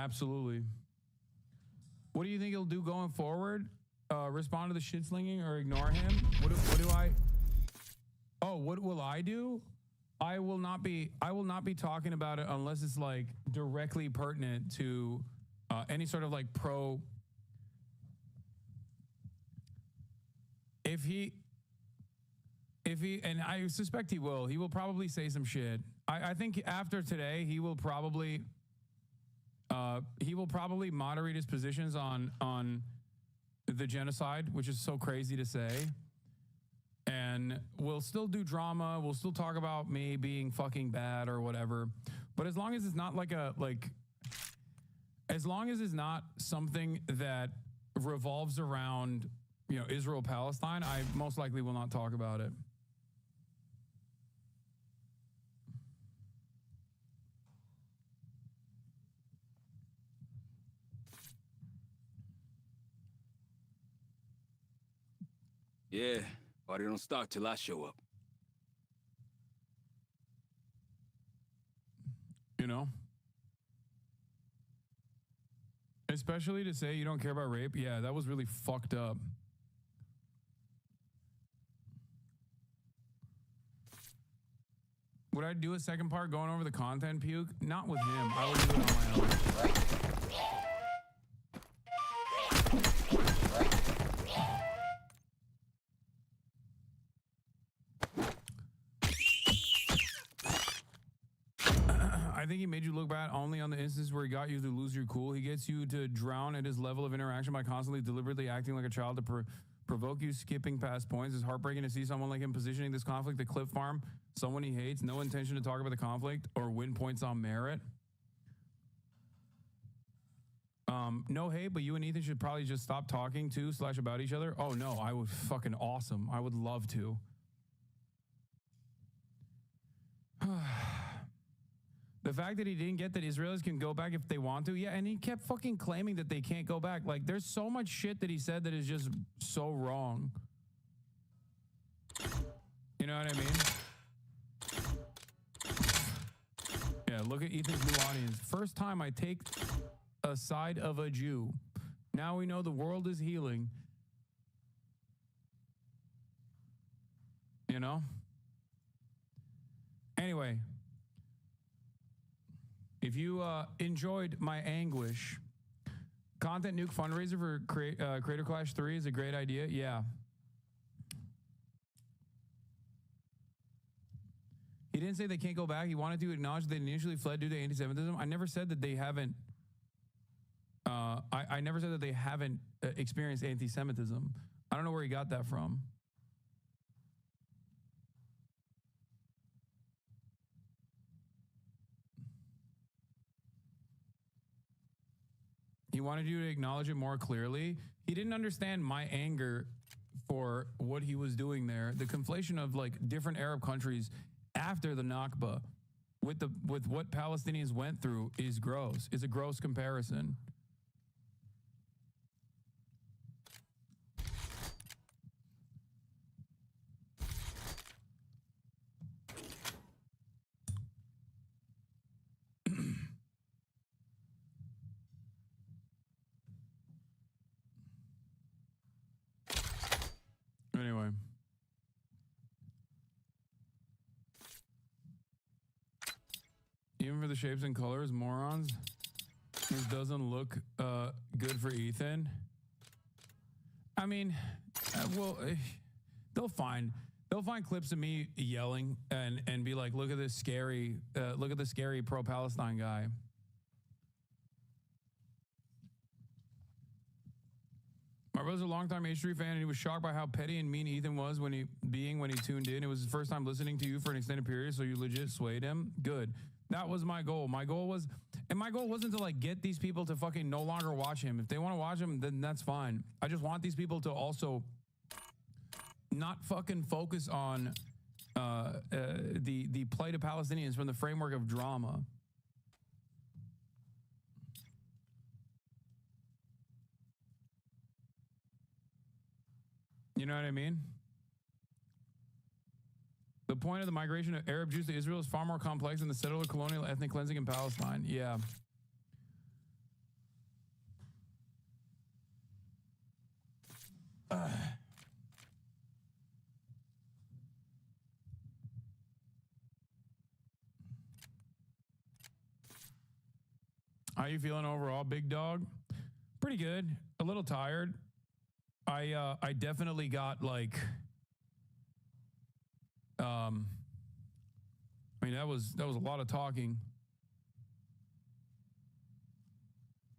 Absolutely. What do you think he'll do going forward? Respond to the shit slinging or ignore him? What do I? Oh, what will I do? I will not be talking about it unless it's like directly pertinent to any sort of like pro. If he, and I suspect he will probably say some shit. I think after today, he will probably moderate his positions on the genocide, which is so crazy to say. And we'll still do drama. We'll still talk about me being fucking bad or whatever. But as long as it's not as long as it's not something that revolves around, Israel, Palestine, I most likely will not talk about it. Yeah, party don't start till I show up. Especially to say you don't care about rape. Yeah, that was really fucked up. Would I do a second part going over the content, Puke? Not with him. I would do it on my own. I think he made you look bad only on the instance where he got you to lose your cool. He gets you to drown at his level of interaction by constantly deliberately acting like a child to provoke you, skipping past points. It's heartbreaking to see someone like him positioning this conflict to clip farm someone he hates, no intention to talk about the conflict or win points on merit. No hate, but you and Ethan should probably just stop talking to / about each other. Oh no, I would fucking awesome. I would love to. The fact that he didn't get that Israelis can go back if they want to. Yeah, and he kept fucking claiming that they can't go back. Like, there's so much shit that he said that is just so wrong. You know what I mean? Yeah, look at Ethan's new audience. First time I take a side of a Jew. Now we know the world is healing. Anyway. If you enjoyed my anguish, Content Nuke fundraiser for Creator Clash 3 is a great idea. Yeah. He didn't say they can't go back. He wanted to acknowledge that they initially fled due to anti-Semitism. I never said that they haven't. I never said that they haven't experienced anti-Semitism. I don't know where he got that from. He wanted you to acknowledge it more clearly. He didn't understand my anger for what he was doing there. The conflation of like different Arab countries after the Nakba with what Palestinians went through is gross. It's a gross comparison. Anyway. Even for the shapes and colors, morons. This doesn't look good for Ethan. I mean, they'll find clips of me yelling and be like, look at this scary pro-Palestine guy. My brother's a longtime H3 fan, and he was shocked by how petty and mean Ethan was when he tuned in. It was his first time listening to you for an extended period, so you legit swayed him. Good. That was my goal. My goal wasn't to like get these people to fucking no longer watch him. If they want to watch him, then that's fine. I just want these people to also not fucking focus on the plight of Palestinians from the framework of drama. You know what I mean? The point of the migration of Arab Jews to Israel is far more complex than the settler colonial ethnic cleansing in Palestine. Yeah. How you feeling overall, big dog? Pretty good. A little tired. I definitely got like I mean that was a lot of talking.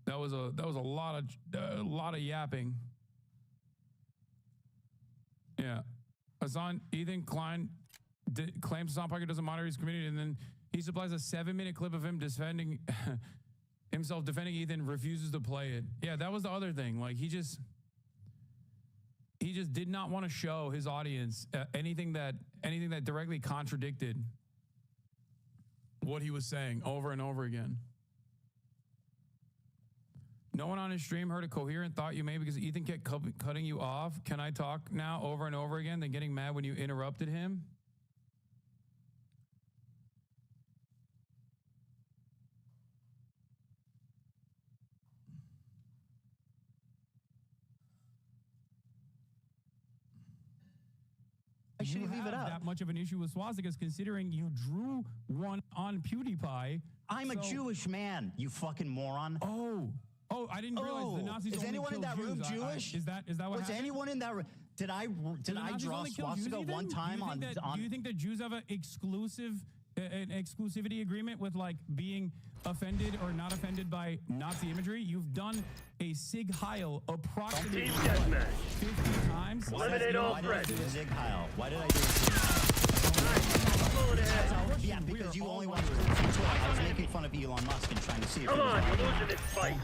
That was a lot of yapping. Yeah. Ethan Klein claims Hassan Piker doesn't monitor his community, and then he supplies a 7-minute clip of him defending himself defending Ethan, refuses to play it. Yeah, that was the other thing. Like he just did not want to show his audience anything that directly contradicted what he was saying over and over again. No one on his stream heard a coherent thought you made because Ethan kept cutting you off. Can I talk now over and over again, then getting mad when you interrupted him? I should leave it up. That much of an issue with swastikas, considering you drew one on PewDiePie. I'm a Jewish man, you fucking moron. Oh, I didn't realize the Nazis is only anyone in that room Jews. Jewish? Is that what was happened? anyone in that room? Did I draw swastika one time on? Do you think that Jews have an exclusivity agreement with like being offended or not offended by Nazi imagery? You've done a Sig Heil approximately 50 times. Eliminate all threats. Why did I do a Sig Heil? Why did I do a Sig Heil? Yeah, because you only wanted to I was making fun of Elon Musk and trying to see if Come on, you're losing this fight.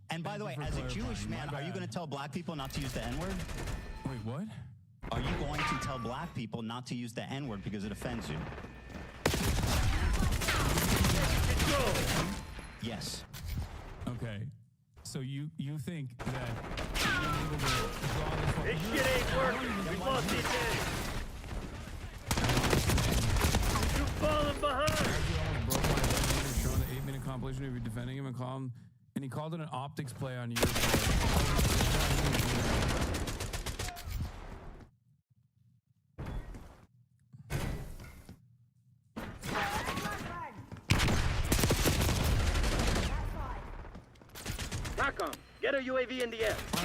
And by the way, as a Jewish man, are you going to tell black people not to use the N-word? Wait, what? Are you going to tell black people not to use the N-word because it offends you? Yes. Okay. So you think that this shit ain't working. We lost these days. You're falling behind. Showing the 8-minute compilation of you defending him and he called it an optics play on your part. TACOM, get our UAV in the air. I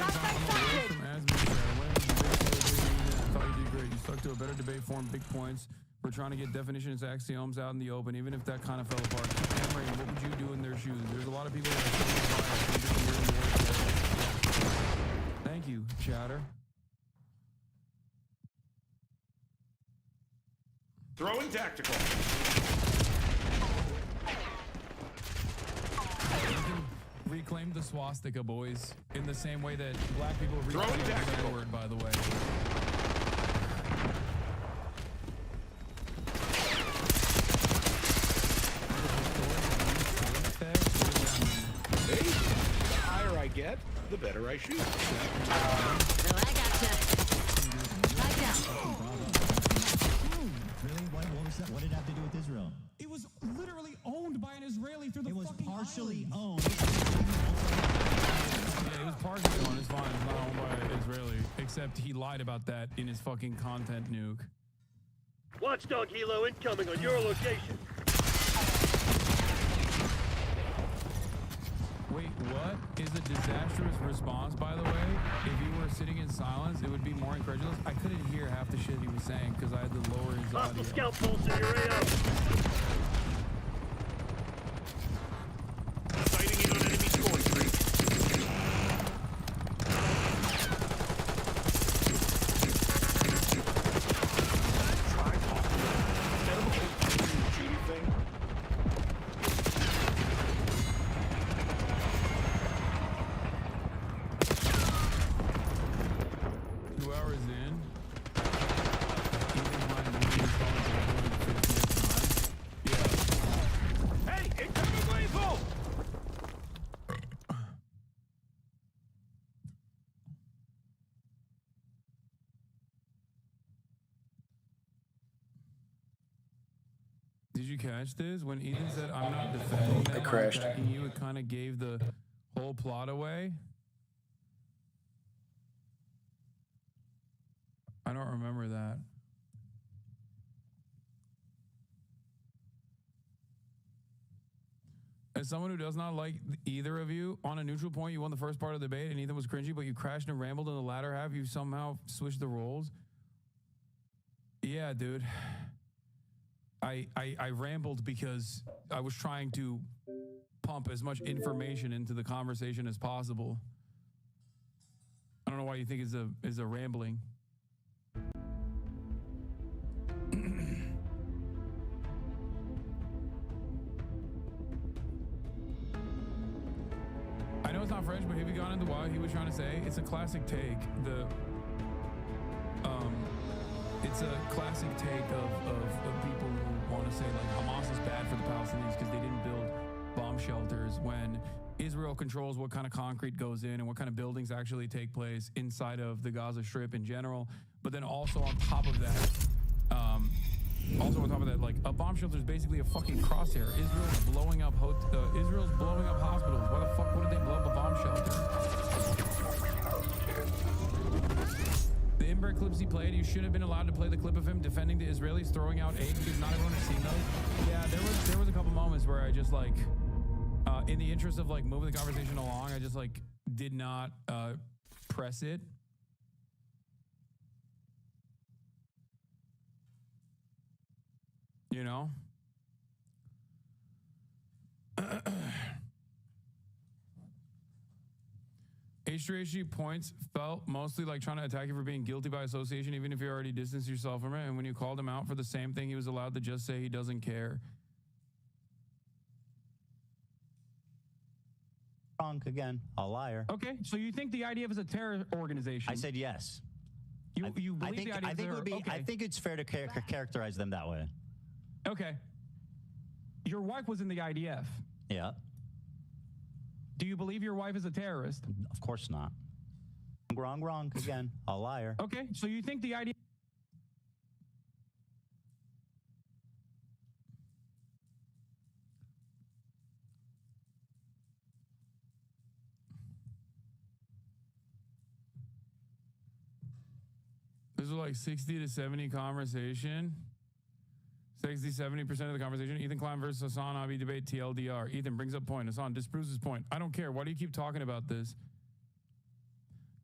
thought you did great. You stuck to a better debate form, big points. We're trying to get definitions, axioms out in the open, even if that kind of fell apart. Hammering, what would you do in their shoes? There's a lot of people that are Thank you, chatter. Throwing tactical. Reclaim the swastika, boys, in the same way that black people reclaim the word, by the way. Hey, the higher I get, the better I shoot. So I gotcha. Like that. Really? What was that? What did it have to do with Israel? It was literally owned by an Israeli through the It was fucking partially islands. owned. Yeah, it was partially owned. It's fine. It's not owned by an Israeli. Except he lied about that in his fucking content nuke. Watchdog helo incoming on your location. Wait, what is a disastrous response, by the way? If you were sitting in silence, it would be more incredulous. I couldn't hear half the shit he was saying because I had to lower his Hostile audio. scout pulse in your AO. Sighting in on enemy scoring streak. Did you catch this? When Ethan said, I'm not defending them, I'm attacking you, it kind of gave the whole plot away. I don't remember that. As someone who does not like either of you, on a neutral point, you won the first part of the debate and Ethan was cringy, but you crashed and rambled in the latter half. You somehow switched the roles. Yeah, dude. I rambled because I was trying to pump as much information into the conversation as possible. I don't know why you think is a rambling. I know it's not French, but have you gone into what he was trying to say? It's a classic take. It's a classic take of people who want to say like Hamas is bad for the Palestinians because they didn't build bomb shelters when Israel controls what kind of concrete goes in and what kind of buildings actually take place inside of the Gaza Strip in general. But then also on top of that, like a bomb shelter is basically a fucking crosshair. Israel's blowing up hospitals. Why the fuck wouldn't they blow up a bomb shelter? The Inbred clips he played, you should have been allowed to play the clip of him defending the Israelis throwing out aid because not everyone has seen those. Yeah, there was a couple moments where I just like, in the interest of like moving the conversation along, I just like did not press it. You know? H3HG points felt mostly like trying to attack you for being guilty by association, even if you already distanced yourself from it. And when you called him out for the same thing, he was allowed to just say he doesn't care. Wrong again. A liar. Okay, so you think the IDF is a terror organization? I said yes. You believe the IDF is a terror? Okay. I think it's fair to characterize them that way. Okay. Your wife was in the IDF. Yeah. Do you believe your wife is a terrorist? Of course not. Wrong again. A liar. Okay, so you think the IDF... This was like 60 to 70 conversation. 60, 70% of the conversation. Ethan Klein versus Hassan Abi debate TLDR. Ethan brings up point. Hassan disproves his point. I don't care. Why do you keep talking about this?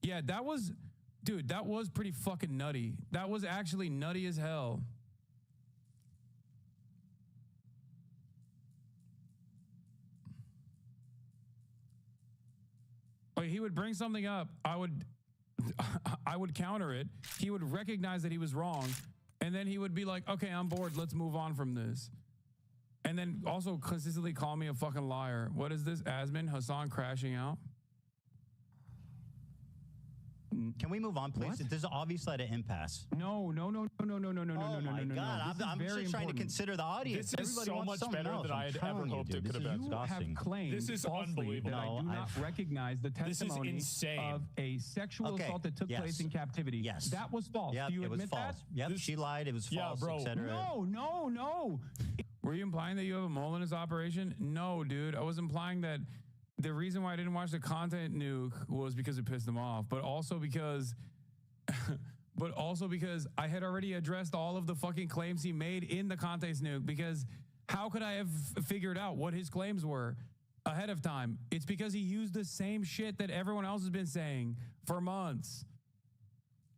Yeah, that was, dude, that was pretty fucking nutty. That was actually nutty as hell. Like he would bring something up. I would counter it. He would recognize that he was wrong. And then he would be like, okay, I'm bored. Let's move on from this. And then also consistently call me a fucking liar. What is this? Asmin, Hassan crashing out. Can we move on, please? What? There's obviously an impasse. No. Oh my God! I'm just trying to consider the audience. This is so much better than I had ever hoped it could have been. You have claimed This is falsely unbelievable. that I do not recognize the testimony insane. of a sexual assault that took place in captivity. Yes. That was false. Yep, Do you it was admit false. that? Yep, she lied. It was false, bro. etc. No. Were you implying that you have a mole in this operation? No, dude. I was implying that the reason why I didn't watch the content nuke was because it pissed them off, but also because I had already addressed all of the fucking claims he made in the context nuke, because how could I have figured out what his claims were ahead of time? It's because he used the same shit that everyone else has been saying for months.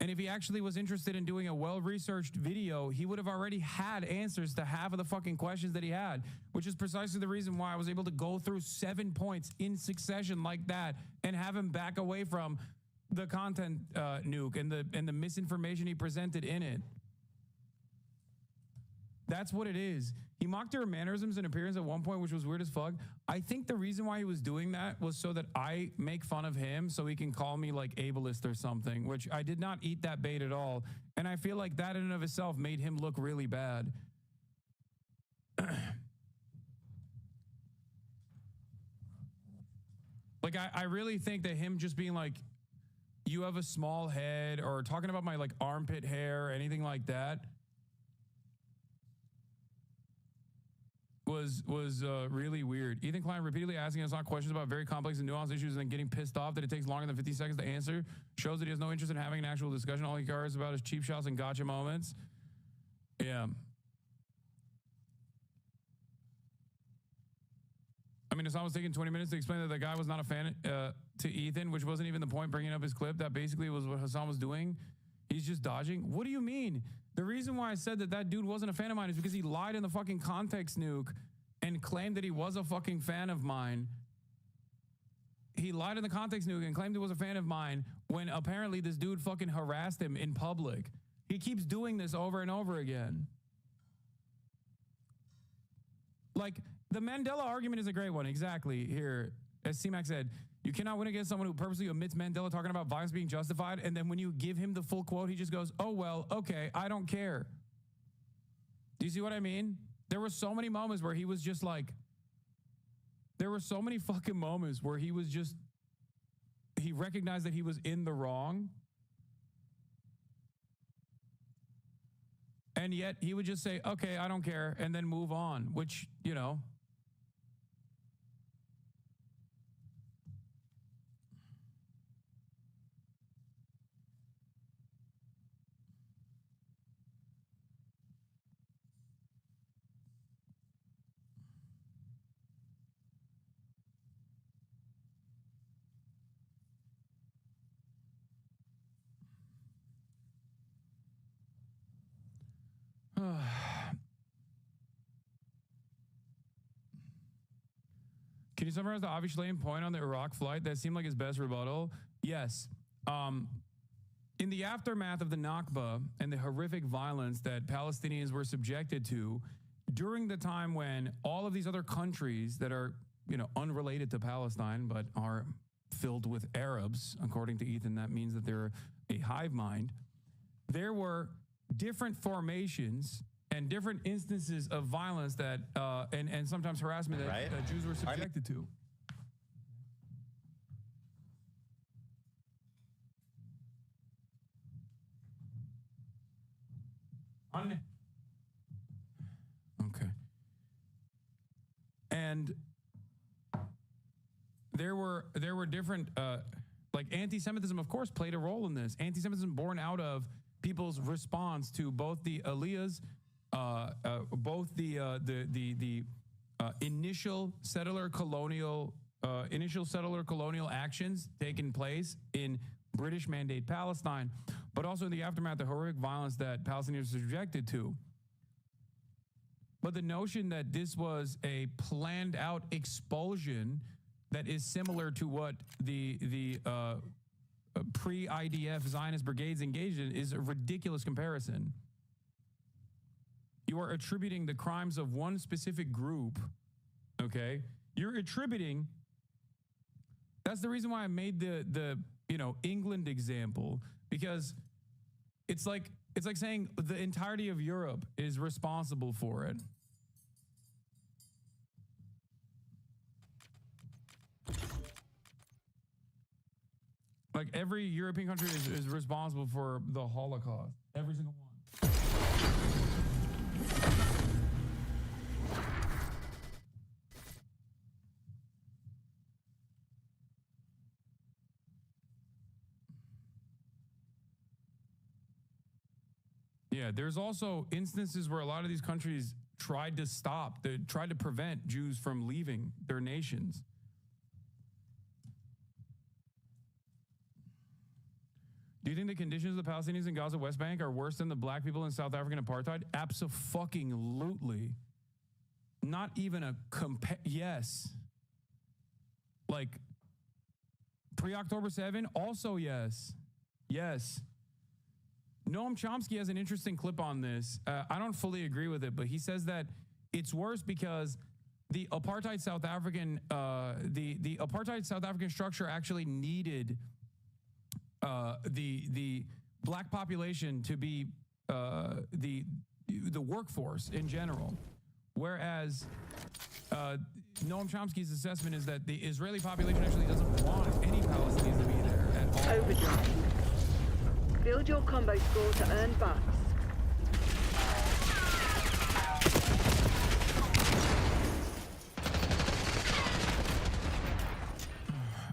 And if he actually was interested in doing a well-researched video, he would have already had answers to half of the fucking questions that he had, which is precisely the reason why I was able to go through 7 points in succession like that and have him back away from the content nuke and the misinformation he presented in it. That's what it is. He mocked her mannerisms and appearance at one point, which was weird as fuck. I think the reason why he was doing that was so that I make fun of him so he can call me like ableist or something, which I did not eat that bait at all. And I feel like that in and of itself made him look really bad. Like, I really think that him just being like, you have a small head, or talking about my like armpit hair or anything like that was really weird. Ethan Klein repeatedly asking us not questions about very complex and nuanced issues and then getting pissed off that it takes longer than 50 seconds to answer shows that he has no interest in having an actual discussion. All he cares about is cheap shots and gotcha moments. Yeah. I mean, Hassan was taking 20 minutes to explain that the guy was not a fan to Ethan, which wasn't even the point bringing up his clip. That basically was what Hassan was doing. He's just dodging. What do you mean? The reason why I said that that dude wasn't a fan of mine is because he lied in the fucking context nuke and claimed that he was a fucking fan of mine. He lied in the context nuke and claimed he was a fan of mine when apparently this dude fucking harassed him in public. He keeps doing this over and over again. Like, the Mandela argument is a great one. Exactly. Here, as C-Mac said, you cannot win against someone who purposely omits Mandela talking about violence being justified, and then when you give him the full quote, he just goes, oh, well, okay, I don't care. Do you see what I mean? There were so many moments where he was just like, there were so many fucking moments where he was just, he recognized that he was in the wrong. And yet he would just say, okay, I don't care, and then move on, which, you know. Can you summarize the obvious lane point on the Iraq flight that seemed like his best rebuttal? Yes. In the aftermath of the Nakba and the horrific violence that Palestinians were subjected to during the time when all of these other countries that are, you know, unrelated to Palestine but are filled with Arabs, according to Ethan, that means that they're a hive mind. There were different formations and different instances of violence that and sometimes harassment that Jews were subjected to. Okay. And there were different like anti-Semitism, of course, played a role in this. Anti-Semitism born out of people's response to both the aliyahs, both the initial settler colonial actions taking place in British mandate Palestine, but also in the aftermath of horrific violence that Palestinians were subjected to. But the notion that this was a planned out expulsion that is similar to what the pre-IDF Zionist brigades engaged in is a ridiculous comparison. You are attributing the crimes of one specific group, okay? You're attributing, that's the reason why I made the you know, England example, because it's like saying the entirety of Europe is responsible for it. Like every European country is responsible for the Holocaust. Every single one. Yeah, there's also instances where a lot of these countries tried to tried to prevent Jews from leaving their nations. Do you think the conditions of the Palestinians in Gaza West Bank are worse than the black people in South African apartheid? Abso-fucking-lutely. Not even a yes. Like, pre-October 7, also yes. Yes. Noam Chomsky has an interesting clip on this. I don't fully agree with it, but he says that it's worse because the apartheid South African, the apartheid South African structure actually needed the black population to be the workforce in general, whereas Noam Chomsky's assessment is that the Israeli population actually doesn't want any Palestinians to be there at all. Overdrive. Build your combo score to earn bucks.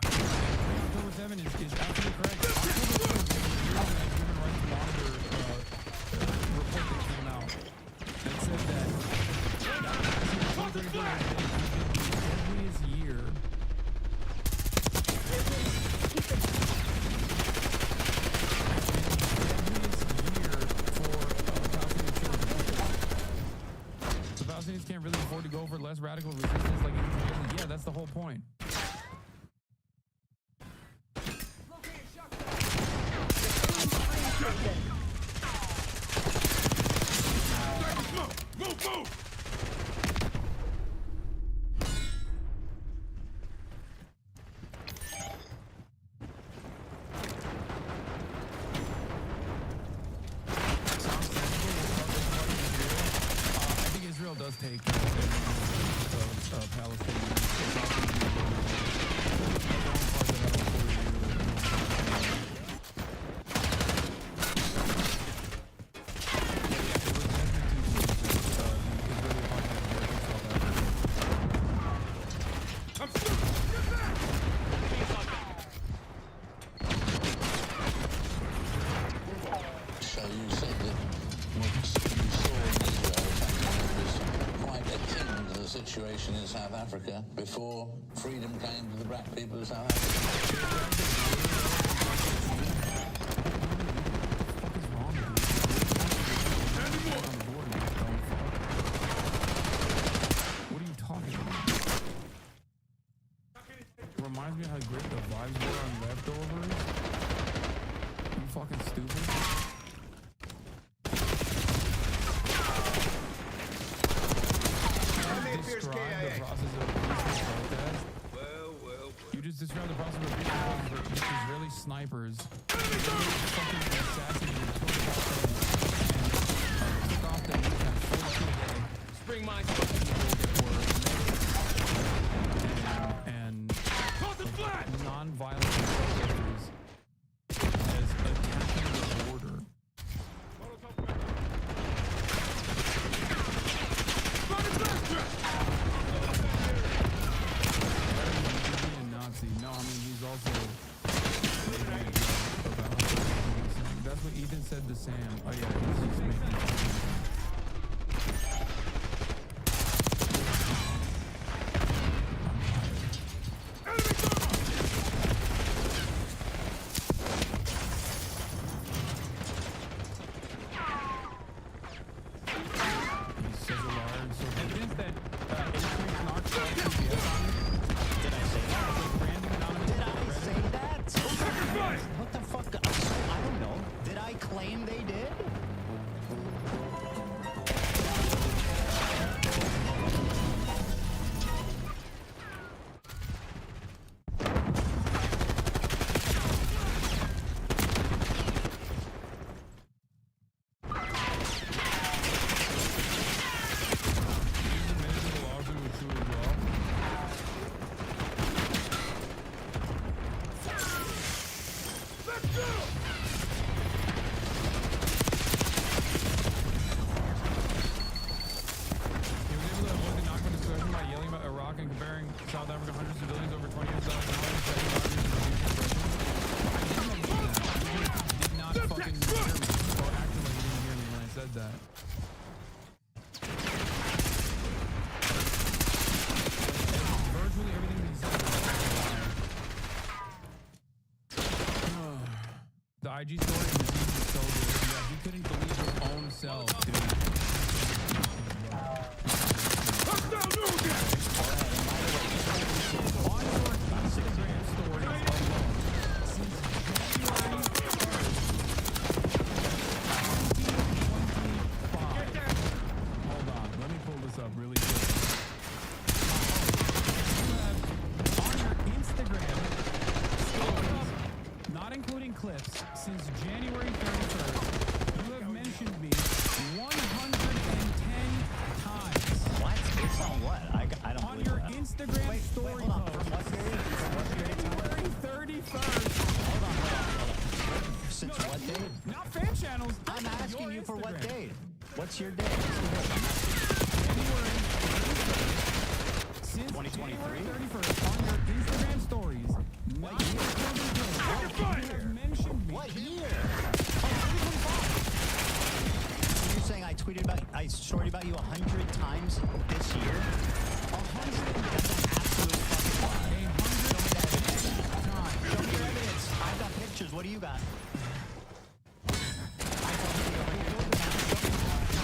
October 7 is absolutely correct. October 7 is Human Rights Monitor report that came out that said that 2034 has been the deadliest can't really afford to go for less radical resistance like Israel. Yeah, that's the whole point. Move! I think Israel does take Palestine. So you said that what you saw in Israel was quite akin to the situation in South Africa before freedom came to the black people of South Africa. What are you talking about? Reminds me how great the vibes were on Leftovers. You fucking stupid. Describe the process of peaceful protest. You just described the process of peaceful protest with Israeli snipers. Fucking assassinated took off the weekend 42 a day. Spring mine. And non-violent protesters as attacking the border. Nazi. No, I mean he's also making a joke about that's what Ethan said to Sam. Oh yeah, he's just making fun of him. What the fuck? I don't know. Did I claim they did? South Africa, hundreds of civilians over 20 years old. Did not fucking hear me or acted like he didn't hear me when I said that. Virtually everything he said was the IG story of the season is so good. Yeah, he couldn't believe his own self, dude. Clips since January 31st, you have mentioned me 110 times. What? It's on what? I don't on believe your that. Instagram story hold on. post. From what period? From what period? January 31st. Hold on. Since what date? Not fan channels. I'm asking your you for what Instagram. date? What's your date? January 31st. Since 2023? January 31st on your Instagram stories. What year? What year? So you're saying I storied about you 100 times this year? 100? That's an absolute fucking lie. 100 times. Show me your evidence. I've got pictures. What do you got? You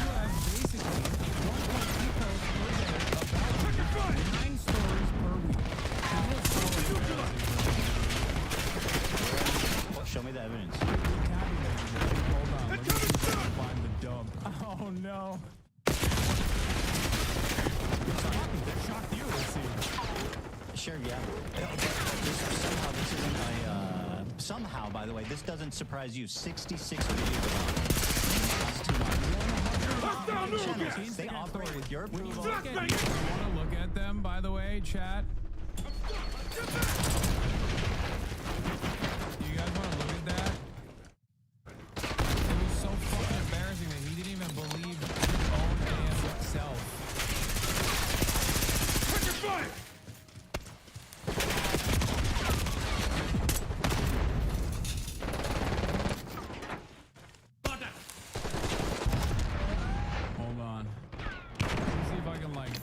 have basically 1.2 posts per day Show me the evidence. Hold on. Let me see if I can find the dump. Oh no. That shocked you, let's see. Sure, yeah. Somehow this isn't a... somehow, by the way, this doesn't surprise you. 66 videos on it in the last 2 months. They operate with your approval. You want to look at them, by the way, chat? You guys want to look at that? It was so fucking embarrassing that he didn't even believe his own damn self. Take your fire! Hold on. Let's see if I can like.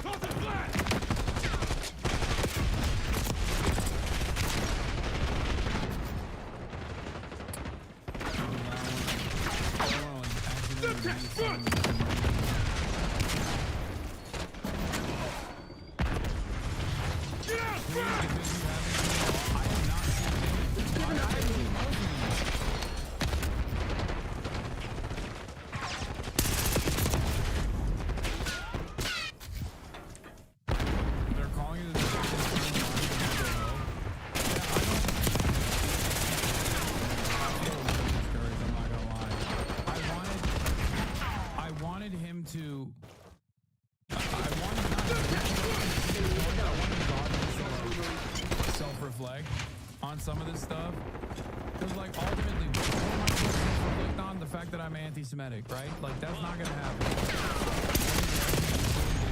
Toss it flat! Get out! They're calling it I wanted him to. Self-reflect on some of this stuff, because like ultimately, what am I supposed to reflect on? The fact that I'm anti-Semitic, right? Like that's not gonna happen.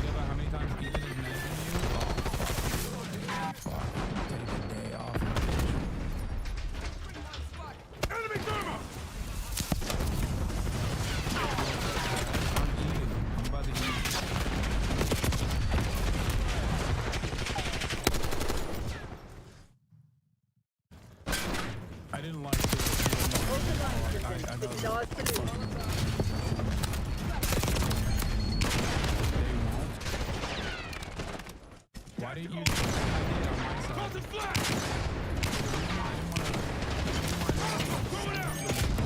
About how many times Ethan has mentioned you? Oh fuck! Take a day off. Enemy thermal! I'm about to eat. I didn't like it. It's ours to lose. Why didn't you? I did on my side. Toss it flat!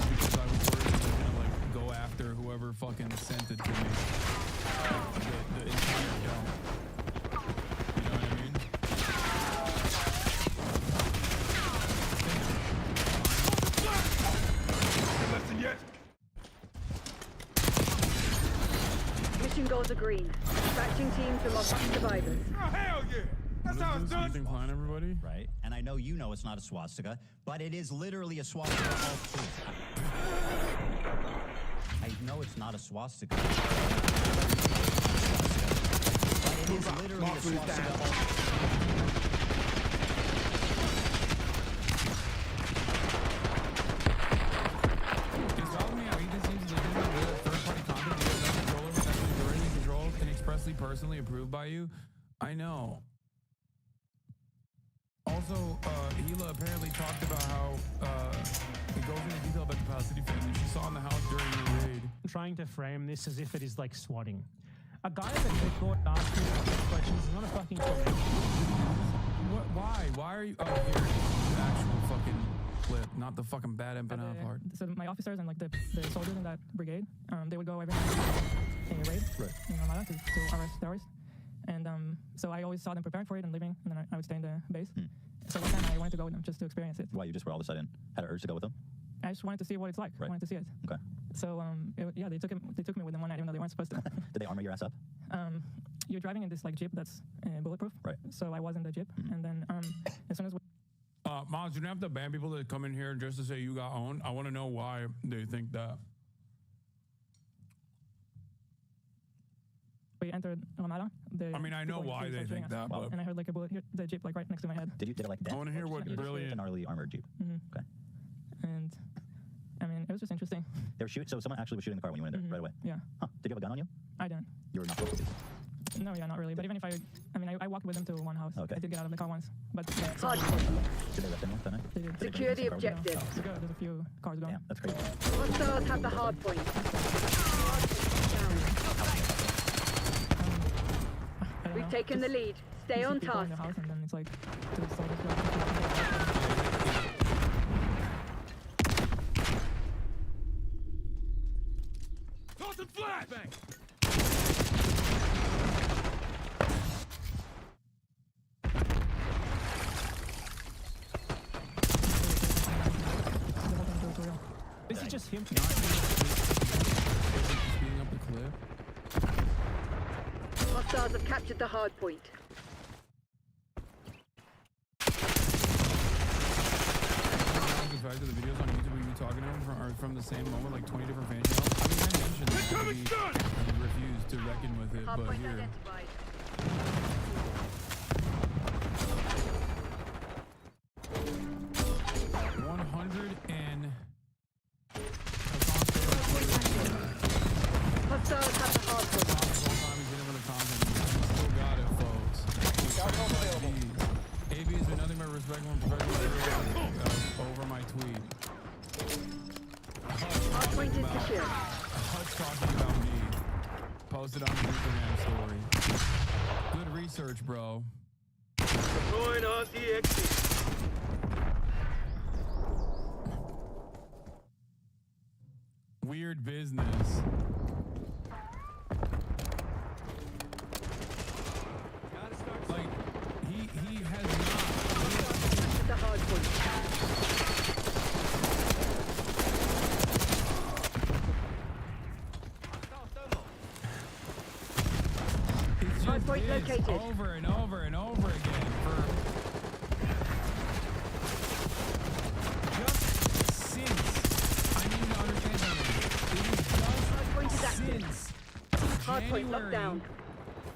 Because I was worried they were gonna like go after whoever fucking sent it to me. The entire dump. You know what I mean? Listen yet? Mission goals are green. Dispatching teams from our survivors. Oh, hell yeah! That's how it's done! Ethan Klein, everybody. Right? And I know you know it's not a swastika, but it is literally a swastika. I know it's not a swastika. But it is literally a swastika. Personally approved by you. I know. Also, Hila apparently talked about how it goes into detail about the Palisade family she saw in the house during the raid. Trying to frame this as if it is like swatting. A guy that could ask you questions is not a fucking question. What? Why? Why are you? Oh, here, the actual fucking clip, not the fucking bad empanada part. So my officers and like the soldiers in that brigade, they would go every night in a raid, Right. in Armada to arrest terrorists. And so I always saw them preparing for it and leaving, and then I would stay in the base. So one time I wanted to go with them just to experience it. Why, you just were all of a sudden had an urge to go with them? I just wanted to see what it's like. Right. I wanted to see it. Okay. So yeah, they took me with them one night even though they weren't supposed to. Did they armor your ass up? You're driving in this like Jeep that's bulletproof. Right. So I was in the Jeep, and then as soon as Miles, you don't have to ban people that come in here just to say you got owned. I want to know why they think that. we entered Ramada, I mean, I know why they think that, but and I heard like a bullet hit the Jeep like right next to my head. Did it like that? I want to hear what brilliant. A gnarly armored Jeep. Okay. And I mean, it was just interesting. They were shooting. So someone actually was shooting the car when you went in there right away. Yeah. Huh. Did you have a gun on you? I didn't. You were not supposed to. No, yeah, not really. But even if I mean, I walked with them to one house. Okay. I did get out of the car once. But Hard Did they left anyone that night? they did. Secure the objective. There's a few cars going. Damn, that's crazy. Hostiles have the hard point. We've taken the lead. Stay you see on people in task. your house and then it's like to sort of Toss and flash! This is just him. Speeding up the clip. Hostiles have captured the hard point. The fact that the videos on YouTube where you talking to him are from the same moment, like 20 different fan channels. I mean, I mentioned this, but he refused to reckon with it, Hard but point here. identified. 100 and... Hostiles have the hard point. AB has been nothing but respectful and professional over my tweet. Hard point is secure. Hutch talking about me. Posted on his Instagram story. Good research, bro. Deploying RCXD. Weird business. Like, he has not. The hard point. It's just Hard point this located. over and over and over again for just since. I need you to understand something. It is Hard point is just active. since Hard point locked down.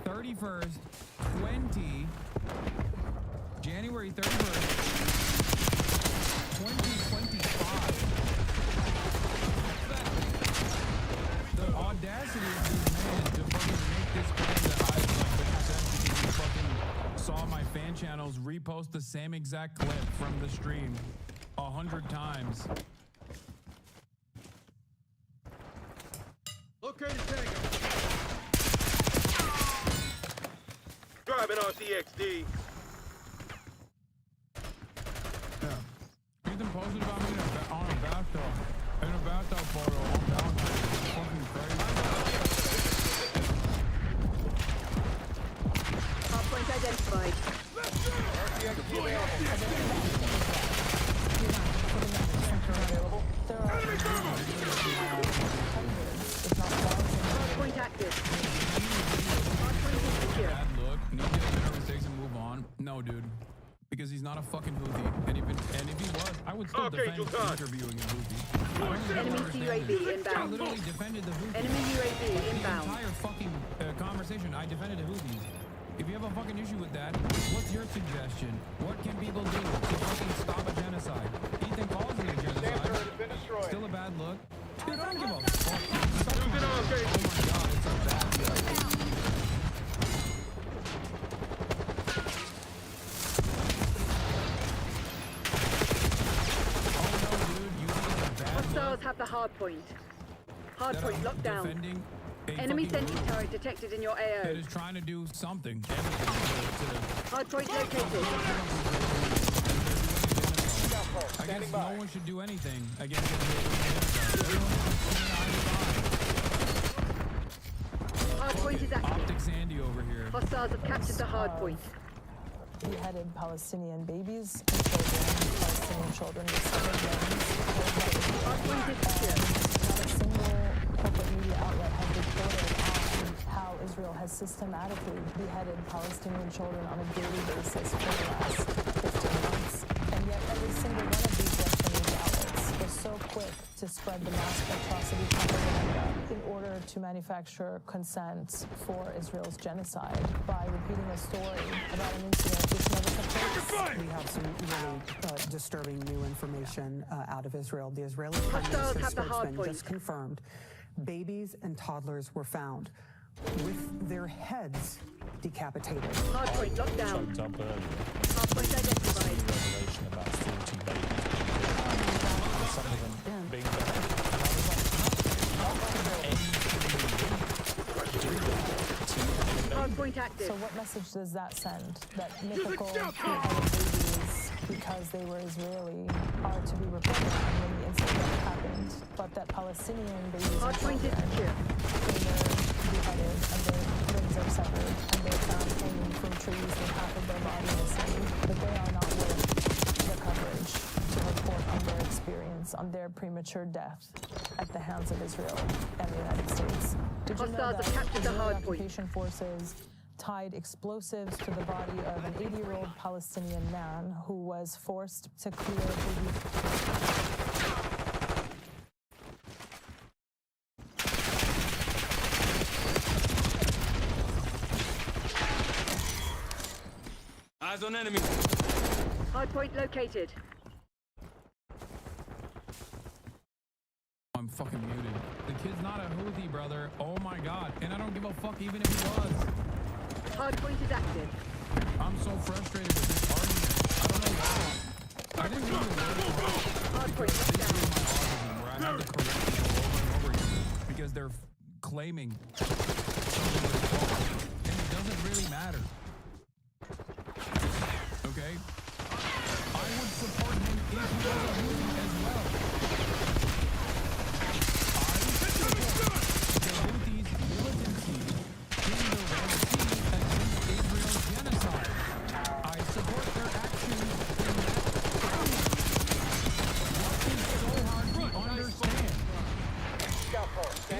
31st, January 31st, 2025. The audacity of these men to fucking make this claim that I like because you fucking saw my fan channels repost the same exact clip from the stream 100 times. Located tango. Driving RCXD. Ethan posted about me on a bathtub. In a bathtub photo on Valentine's. It's fucking crazy. Hard point identified. RCXD available. Enemy thermal! Hard point active. Hard point is secure. Bad look. Need to get our mistakes and move on. No, dude. Because he's not a fucking Houthi. And if he was, I would still defend interviewing a Houthi. Enemy UAV I inbound. literally defended the Houthis. Enemy UAV The inbound. entire fucking conversation, I defended the Houthis. If you have a fucking issue with that, what's your suggestion? What can people do to fucking stop a genocide? Ethan calls it a genocide. Still a bad look. Dude, I don't give a fuck. Oh my god, it's a bad look. Hostiles have the hard point. Hard point locked down. Enemy sentry turret detected in your That AO. is trying to do something. Hard point located. I guess no one should do anything against Hard point is active. Optic Sandy over here. Hostiles have captured the hard point. Beheaded Palestinian babies and children, Palestinian children with civilians. Hard point is secure. Not a single corporate media outlet has reported on how Israel has systematically beheaded Palestinian children on a daily basis for the last 15 months. And yet every single one of these Western media outlets was so quick to spread the mass atrocity propaganda in order to manufacture consent for Israel's genocide by repeating a story about an incident which never took place. We have some really disturbing new information out of Israel. The Israeli Prime Hostiles Minister's have the hard spokesman point. just confirmed babies and toddlers were found with their heads decapitated. Hard point locked down. Choked up Hard point identified. revelation about 40 babies. Some of them being beheaded. And I was like, how Hardpoint active. So what message does that send? That mythical beheaded babies, because they were Israeli, are to be reported on when the incident happened, but that Palestinian babies and Hardpoint is children, secure. when they're beheaded and their limbs are severed and they're found hanging from trees with half of their body missing, that they are not worth the coverage to report on their experience, on their premature death at the hands of Israel and the United States. Did you know Hostiles that have captured the Israeli hard point. occupation forces tied explosives to the body of an 80-year-old Palestinian man who was forced to clear baby... Eyes on enemy. Hardpoint located. I'm fucking muted. The kid's not a Houthi, brother. Oh my god. And I don't give a fuck even if he was. Hardpoint is active. I'm so frustrated with this argument. I don't know why. I didn't do the word Hardpoint locked down. where I have to correct people over and over again because they're claiming and it doesn't really matter. Okay? I would support him if he was a Houthi as well. I support the Houthis' militancy in the Red Sea against Israel's genocide. I support their actions in that. What is so hard to understand?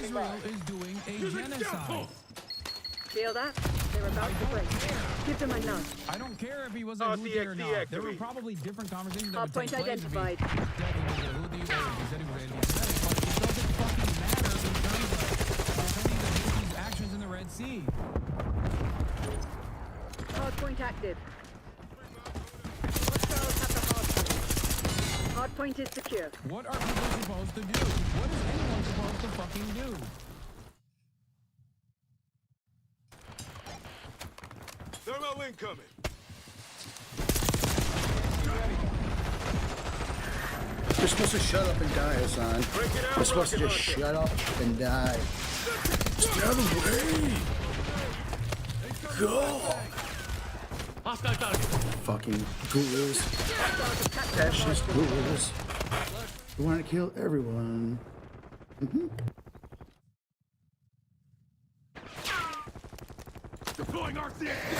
Israel is doing a genocide. Feel that? They're about to break. Give them a nudge. I don't care if he was a Houthi or not. There were probably different conversations that would take Hardpoint place if he identified. said he was a Houthi or if he said he was anti-Semitic, but it doesn't fucking matter in terms of defending the Houthis' actions in the Red Sea. Hardpoint active. Hostiles have the hardpoint. Hardpoint is secure. What are people supposed to do? What is anyone supposed to fucking do? Thermal incoming. You're supposed to shut up and die, Hassan. You're supposed to just shut up and die. Stay out of the way! Go! Fucking ghouls. Fascist ghouls. You want to kill everyone. Deploying RCXD.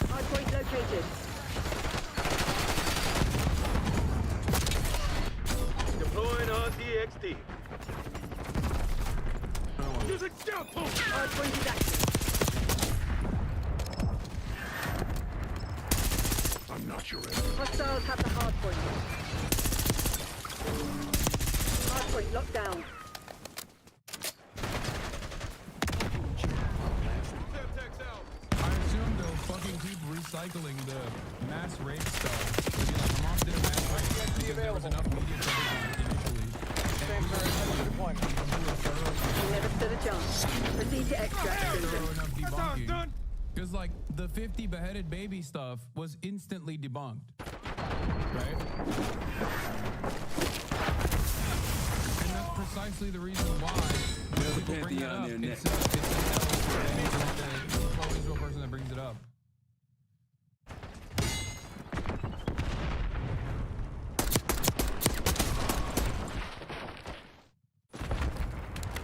Hardpoint located. Deploying RCXD. Using scout pulse. Hardpoint is active. I'm not your enemy. Hostiles have the hardpoint. Hardpoint locked down. I assume they'll fucking keep recycling the mass rape stuff. To be like, Hamas did a mass rape because there was enough media coverage initially. Never stood a chance. Proceed to extract Susan. Because like the 50 beheaded baby stuff was instantly debunked, right? And that's precisely the reason why people bring it up. It's an pro-Israel person that brings it up.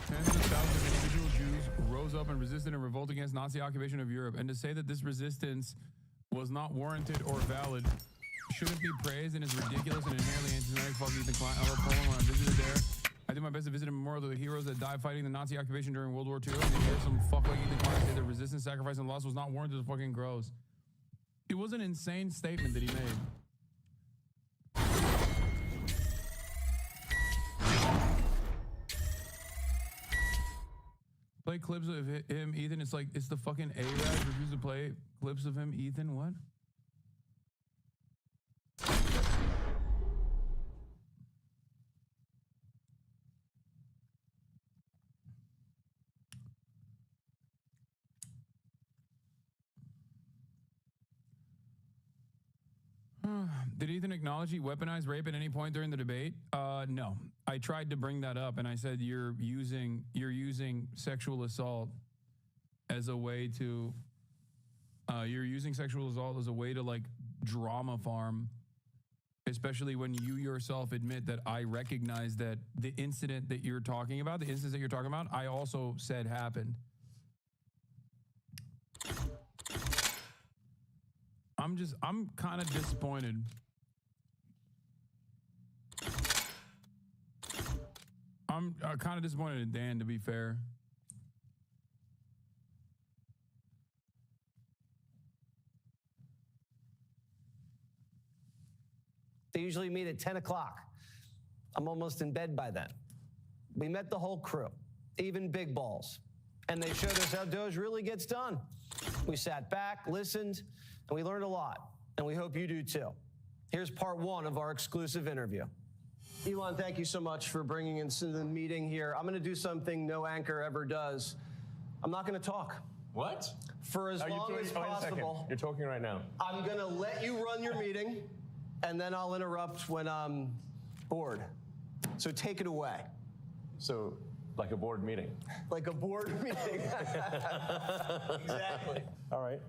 Tens of thousands of individual Jews rose up and resisted and revolted against Nazi occupation of Europe. And to say that this resistance was not warranted or valid shouldn't be praised and is ridiculous and inherently anti-Semitic. Fuck Ethan Klein. I love Poland when I visited there. I did my best to visit a memorial to the heroes that died fighting the Nazi occupation during World War II. And to hear some fuck like Ethan Klein say that resistance, sacrifice, and loss was not warranted is fucking gross. It was an insane statement that he made. Play clips of him, Ethan. It's like, it's the fucking A-Rad refuse to play clips of him, Ethan. What? Did Ethan acknowledge he weaponized rape at any point during the debate? No. I tried to bring that up, and I said you're using sexual assault as a way to like drama farm, especially when you yourself admit that I recognize that the incident that you're talking about, I also said happened. I'm kind of disappointed. I'm kind of disappointed in Dan, to be fair. They usually meet at 10 o'clock. I'm almost in bed by then. We met the whole crew, even Big Balls, and they showed us how Doge really gets done. We sat back, listened, and we learned a lot, and we hope you do too. Here's part 1 of our exclusive interview. Elon, thank you so much for bringing us into the meeting here. I'm going to do something no anchor ever does. I'm not going to talk. What? For as long as possible. You're talking right now. I'm going to let you run your meeting, and then I'll interrupt when I'm bored. So take it away. So, like a board meeting? Like a board meeting. Exactly. All right.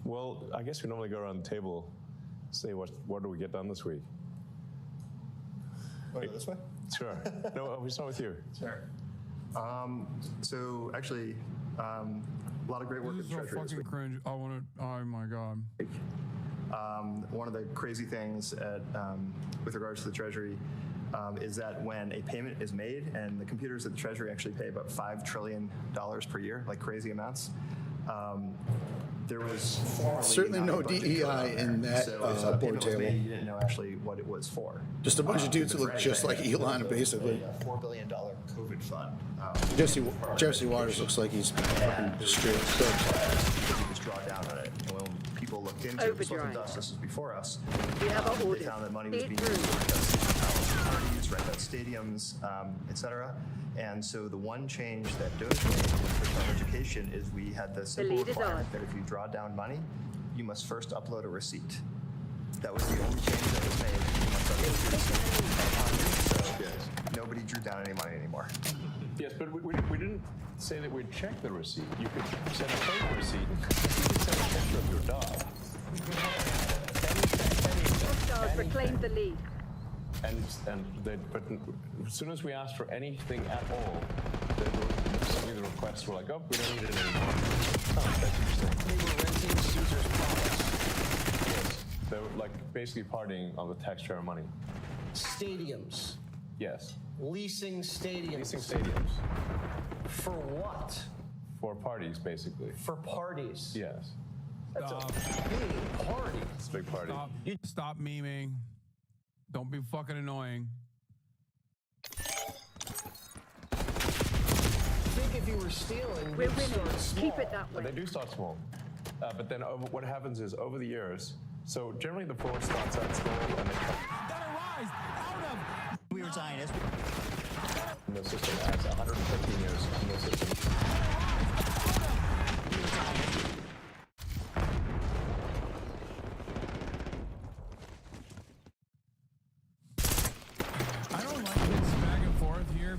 Well, I guess we normally go around the table, say what do we get done this week? Want to go this way? Sure. No, we start with you. Sure. So actually, a lot of great work at the Treasury this week. Cringe. I want to. Oh my God. One of the crazy things with regards to the Treasury is that when a payment is made, and the computers at the Treasury actually pay about $5 trillion per year, like crazy amounts. There was certainly no DEI in that board table. You didn't know actually what it was for. Just a bunch of dudes who look just like Elon, basically. A $4 billion COVID fund. Jesse Waters looks like he's fucking straight up. You just draw down on it. And when people looked into it, this wasn't us, this was before us. They found that money was being used to parties, rent out stadiums, etc. And so the one change that Doge made for education is we had the simple requirement that if you draw down money, you must first upload a receipt. That was the only change that was made. You must upload a receipt. So nobody drew down any money anymore. Yes, but we didn't say that we'd check the receipt. You could send a fake receipt. You could send a picture of your dog. Stars reclaimed the lead. But as soon as we asked for anything at all, suddenly the requests were like, oh, we don't need it anymore. Oh, that's interesting. They were renting Caesar's products. Yes, they were like basically partying on the taxpayer money. Stadiums. Yes. Leasing stadiums. Leasing stadiums. For what? For parties, basically. For parties. Yes. That's a big party. It's a big party. Stop memeing. Don't be fucking annoying. I think if you were stealing, we're winning. Keep it that way. They do start small. But then what happens is over the years, so generally the fraud starts out small and they We were Zionists. in the system as 115 years in the system.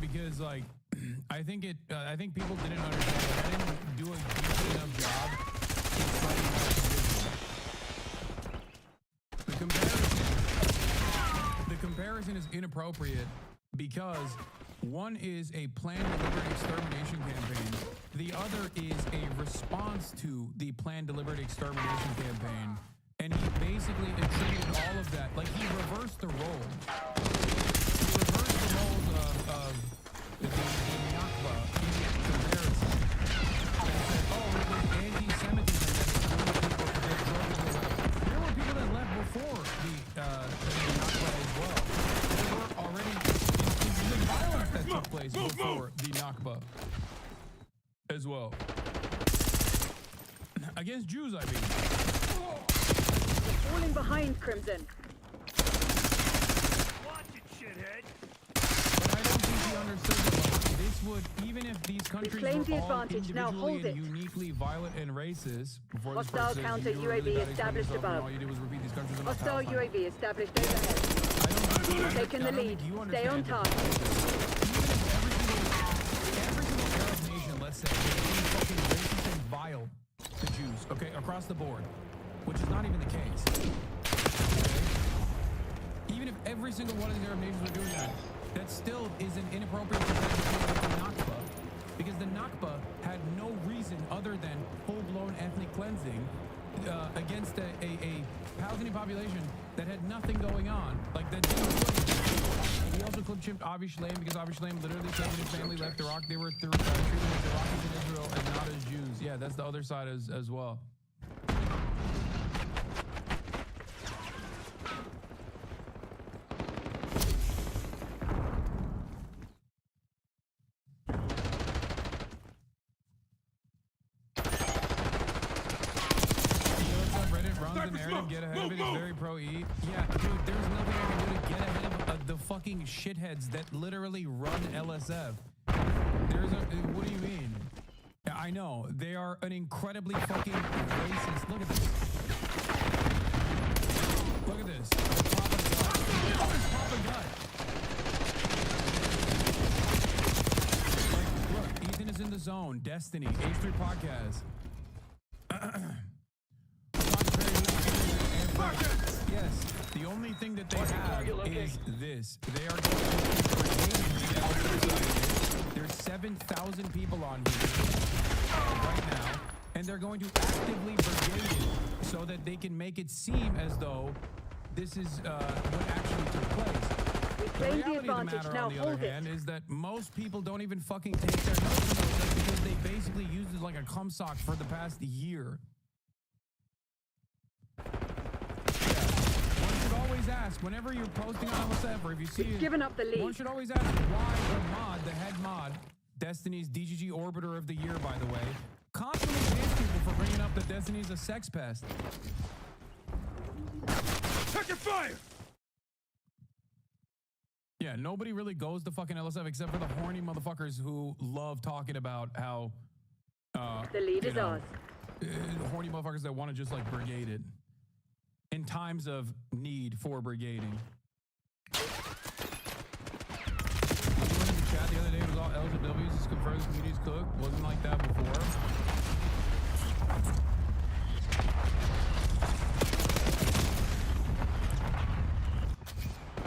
Because like, I think people didn't understand. I didn't do a good enough job explaining the comparison is inappropriate because one is a planned deliberate extermination campaign. The other is a response to the planned deliberate extermination campaign. And he basically attributed all of that. Like he reversed the role. He reversed the roles of the Nakba in comparison. And said, oh, it was anti-Semitism that there were people that left before the Nakba as well. There were already instances of violence that took place before the Nakba as well. Against Jews, I mean. Falling behind, Crimson. But I don't think he understood that this would, even if these countries claimed were the all advantage. Now individually hold and it. uniquely violent and racist. Before this Hostile person says counter you were really UAV bad at established explaining stuff, and above. all you did was repeat these countries are not Hostile Palestine. UAV established overhead. You've taken the lead. Stay on task. Every single Arab nation, let's say, is being fucking racist and vile to Jews, okay, across the board, which is not even the case. Okay? Even if every single one of the Arab nations were doing that, that still is an inappropriate representation of the Nakba, because the Nakba had no reason other than full-blown ethnic cleansing against a Palestinian population that had nothing going on. Like that didn't do anything. He also clip-chipped Avi Shlaim because Avi Shlaim literally said when his family left Iraq, they were treated as Iraqis in Israel and not as Jews. Yeah, that's the other side as well. The narrative, get ahead of it, is very pro-E. Yeah, dude, there's nothing I can do to get ahead of the fucking shitheads that literally run LSF. What do you mean? Yeah, I know, they are an incredibly fucking racist. Look at this. Look at this. Pop a gut. Like, look, Ethan is in the zone. Destiny, H3 Podcast. Yes, the only thing that they have is this. They are going to there's 7,000 people on here right now, and they're going to actively brigade it so that they can make it seem as though this is what actually took place. The reality of the matter, on the other hand, is that most people don't even fucking take their notes from those because they basically used it like a cum sock for the past year. Always ask whenever you're posting on LSF or if you see it, given up the lead. One should always ask why the mod, the head mod, Destiny's DGG Orbiter of the Year, by the way, constantly bans people for bringing up that Destiny's a sex pest. Taking fire! Yeah, nobody really goes to fucking LSF except for the horny motherfuckers who love talking about how the lead is ours. Horny motherfuckers that want to just like brigade it in times of need for brigading. The chat the other day was all LGWs, just confirmed the community's cooked. Wasn't like that before.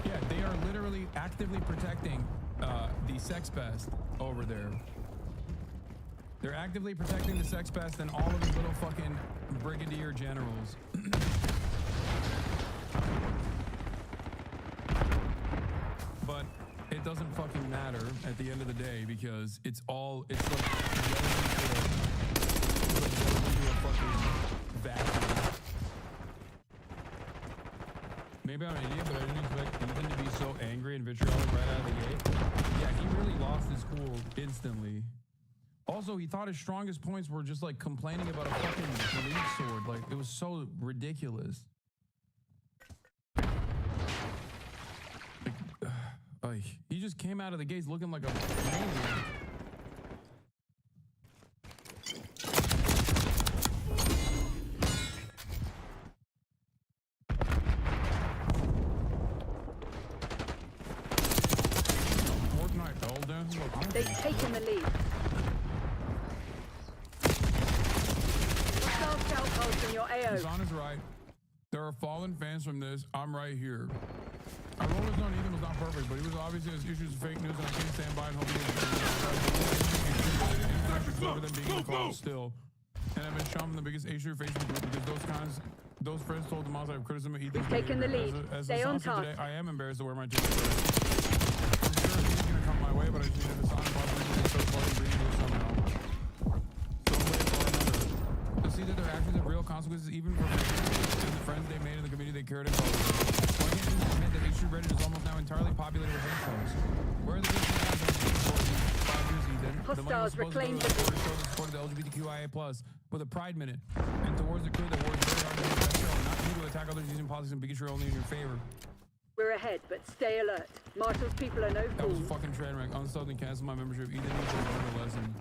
Yeah, they are literally actively protecting the sex pest over there. They're actively protecting the sex pest and all of his little fucking brigadier generals. But it doesn't fucking matter at the end of the day because it's like into a fucking vacuum. Maybe I'm an idiot, but I didn't expect Ethan to be so angry and vitriolic right out of the gate. Yeah, he really lost his cool instantly. Also, he thought his strongest points were just like complaining about a fucking blade sword. Like, it was so ridiculous. He just came out of the gates looking like a maniac. Fortnite, Elden. They've taken the lead. Hostile scout post in your AO. Zahn is right. There are fallen fans from this. I'm right here. I rolled his known Ethan was not perfect, but he was obviously has issues with fake news, and I can't stand by and hope he is over them being called still. And I've been shown from the biggest issue Facebook group because those friends told the mods I have criticism of Ethan. We've taken the lead. Stay on task. Today, I am embarrassed to wear my t-shirt. I'm sure he's gonna come my way, but I just needed to sign probably so far and bring it somehow. So way for another. To see that their actions have real consequences, even for the friends they made in the community they cared about. That H3 Reddit is almost now entirely populated with hate posts. Where are the people that have been for 5 years, Ethan? Hostiles reclaimed the support of the LGBTQIA+ with a pride minute and towards the crew that works very hard to be the best show, not you to attack others using politics and bigotry only in your favor. We're ahead, but stay alert. Marshall's people are no fools. That was a fucking train wreck. Unstuck and cancel my membership. Ethan needs to learn a lesson.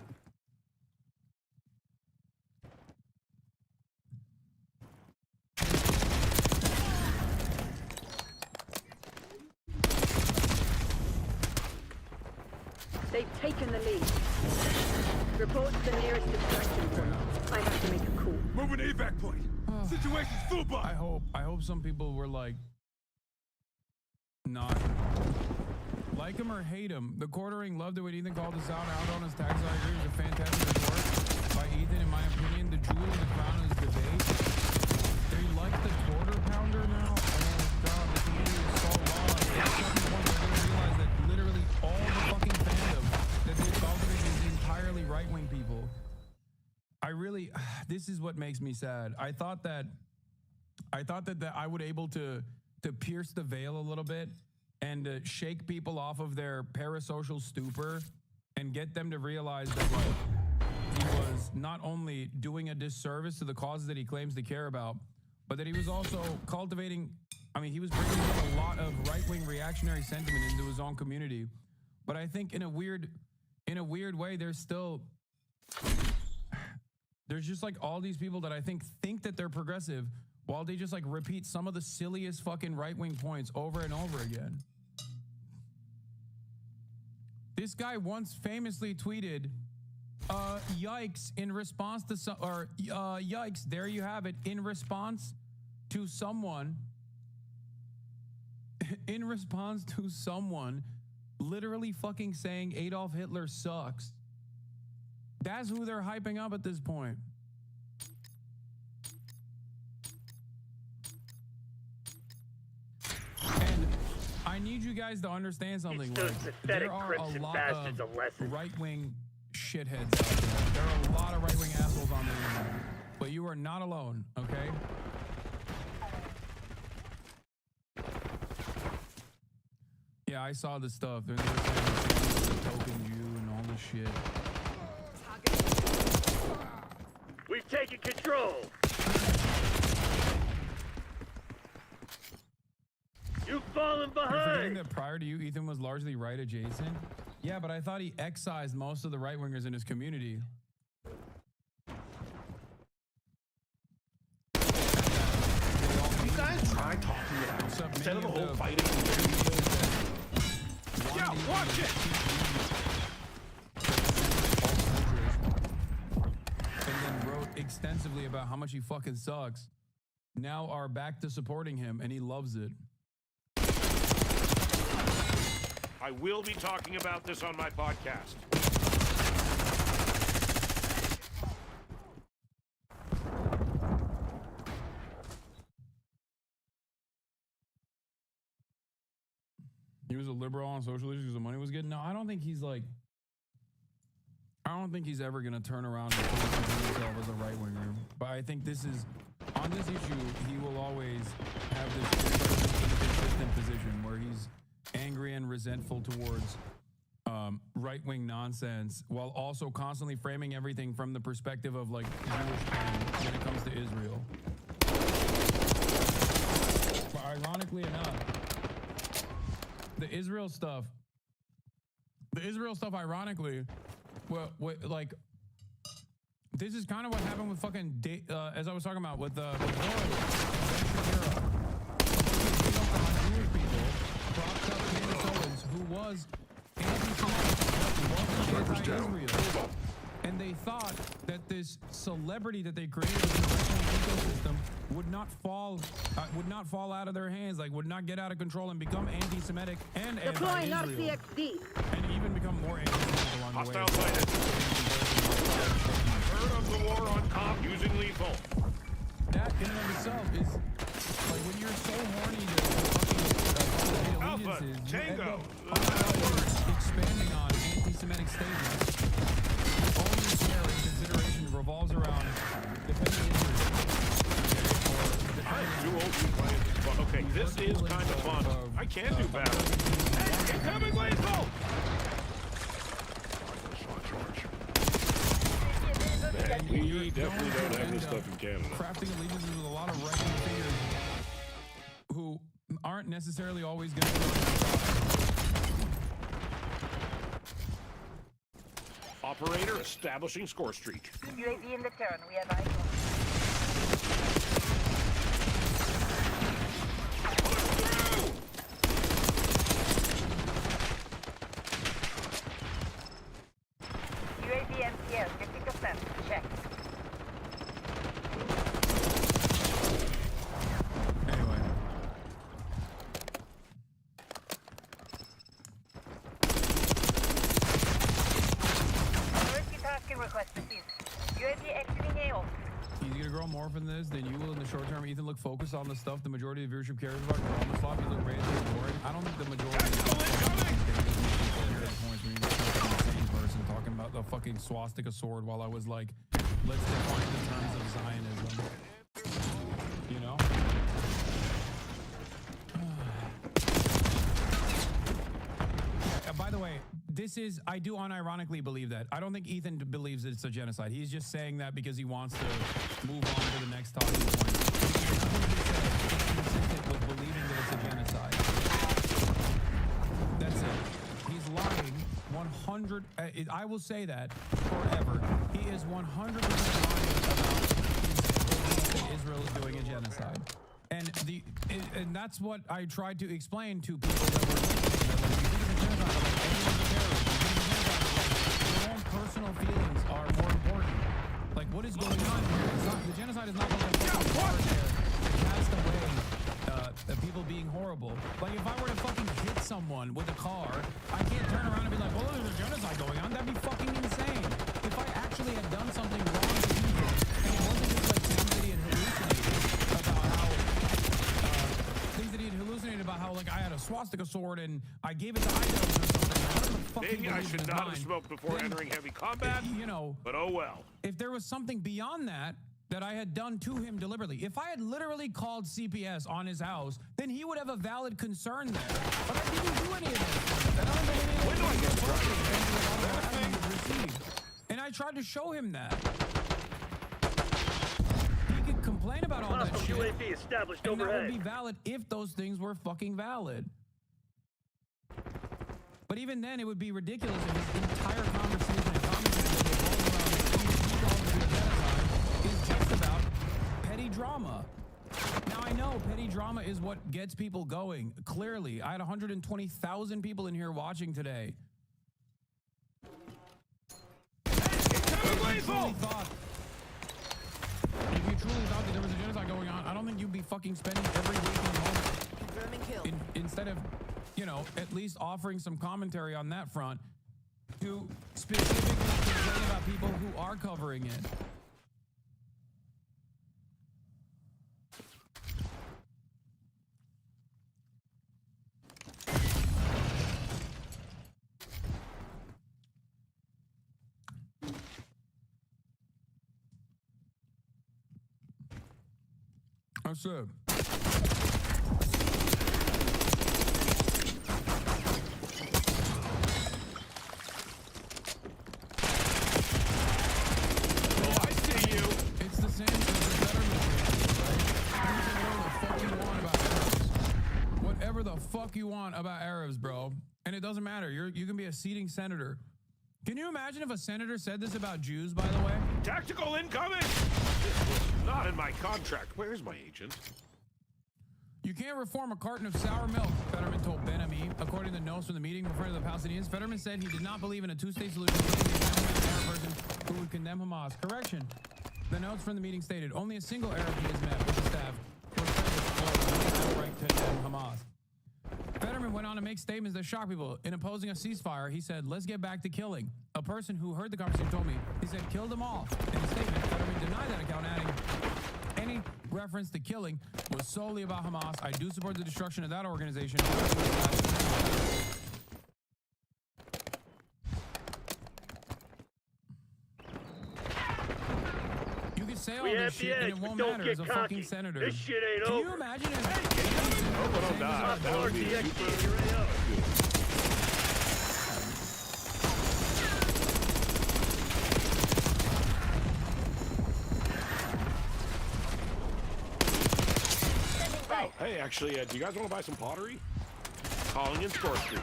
They've taken the lead. Report to the nearest distraction point. I have to make a call. Moving to evac point. Situation's full by. I hope some people were like, not like him or hate him. The quartering loved it when Ethan called us out on his tags. I agree. It was a fantastic report by Ethan. In my opinion, the jewel in the crown is debate. They like the quarter pounder now. Oh god, the community is so lost. At some point, they're going to realize that literally all the fucking fandom that they've cultivated is entirely right-wing people. This is what makes me sad. I thought that I would able to pierce the veil a little bit and shake people off of their parasocial stupor and get them to realize that like he was not only doing a disservice to the causes that he claims to care about, but that he was also cultivating. I mean, he was bringing in a lot of right-wing reactionary sentiment into his own community. But I think in a weird way, there's just like all these people that I think that they're progressive while they just like repeat some of the silliest fucking right-wing points over and over again. This guy once famously tweeted, yikes, in response to yikes, there you have it, in response to someone literally fucking saying Adolf Hitler sucks. That's who they're hyping up at this point. And I need you guys to understand something. Like, there are a lot of right-wing shitheads out there. There are a lot of right-wing assholes on the internet. But you are not alone, okay? Yeah, I saw this stuff. They're saying the token Jew and all this shit. We've taken control. You've fallen You're forgetting behind. that prior to you, Ethan was largely right adjacent. Yeah, but I thought he excised most of the right-wingers in his community. You guys try talking it out instead of the whole fighting. Yeah, watch it. And then wrote extensively about how much he fucking sucks. Now are back to supporting him, and he loves it. I will be talking about this on my podcast. He was a liberal on social issues because the money was good. No, I don't think he's like. I don't think he's ever gonna turn around and position himself as a right winger. But I think this is on this issue. He will always have this inconsistent position where he's angry and resentful towards right-wing nonsense, while also constantly framing everything from the perspective of like Jewish pain when it comes to Israel. But ironically enough, the Israel stuff, ironically, well, like, this is kind of what happened with fucking, as I was talking about, with Jewish people, propped up Minnesotans who was anti-Israel. And they thought that this celebrity that they created in the ecosystem would not fall out of their hands, like would not get out of control and become anti-Semitic and Deploying anti-Israel, RCXD. and even become more anti-Semitic along the way. Hostile sighted. Heard of the war on cop using lethal. That in and of itself is like when you're so horny to fucking allegiances, you end up expanding on anti-Semitic statements. Only care in consideration revolves around defending Israel. I'm too old to play this, but okay, this is kind of fun. I can do better. Hey, incoming lethal! Man, we definitely don't have this stuff in Canada. Crafting allegiances with a lot of right-wing figures who aren't aren't necessarily always going to be Operator establishing score streak. UAV in the turn. We have eyes UAV MTL 50%. Check. Anyway. Tasking request received. UAV exiting AO. He's gonna grow more from this than you will in the short term. Ethan, look focused on the stuff the majority of viewership cares about. Drama slop, you look ready to boring. I don't think the majority of people here at points where you're just the same person talking about the fucking swastika sword while I was like, let's define the terms of Zionism. You know? By the way, this is, I do unironically believe that. I don't think Ethan believes it's a genocide. He's just saying that because he wants to move on to the next talking point. Nothing he said is consistent with believing that it's a genocide. That's it. He's lying 100, I will say that forever. He is 100% lying about that Israel is doing a genocide. And that's what I tried to explain to people that were your own personal feelings are more important. Like, what is going on here? It's not, the genocide is not like a fucking war there to cast away people being horrible. Like, if I were to fucking hit someone with a car, I can't turn around and be like, well, there's a genocide going on. That'd be fucking insane. If I actually had done something wrong to people, and it wasn't just like things that he had hallucinated about how like I had a swastika sword and I gave it to Idaho or something. Maybe I should not have smoked before entering heavy combat, you know, but oh well. If there was something beyond that I had done to him deliberately, if I had literally called CPS on his house, then he would have a valid concern there. But I didn't do any of this. When do I get and I tried to show him that. Complain about all that shit, UAV established and that overhead. would be valid if those things were fucking valid. But even then, it would be ridiculous if his entire conversation and commentary is just about petty drama. Now, I know petty drama is what gets people going. Clearly, I had 120,000 people in here watching today. If you truly thought that there was a genocide going on, I don't think you'd be fucking spending every waking moment instead of, you know, at least offering some commentary on that front to specifically complain about people who are covering it. That's it. Oh, I see you. It's the same as the betterment. Whatever the fuck you want about Arabs, bro. And it doesn't matter. You can be a seating senator. Can you imagine if a senator said this about Jews, by the way? Tactical incoming! This was not in my contract. Where's my agent? You can't reform a carton of sour milk, Fetterman told Ben Ami. According to the notes from the meeting in front of the Palestinians, Fetterman said he did not believe in a two-state solution a person who would condemn Hamas. Correction. The notes from the meeting stated only a single Arab he has met with the staff was right to condemn Hamas. Fetterman went on to make statements that shocked people. In opposing a ceasefire, he said, let's get back to killing. A person who heard the conversation told me, he said, kill them all. In a statement, Fetterman denied that account, adding, any reference to killing was solely about Hamas. I do support the destruction of that organization. You can say all this shit and it won't matter as a fucking senator. This shit ain't Can over. you imagine if don't die. That would be super. Hey, actually, do you guys want to buy some pottery? Calling in Store Street.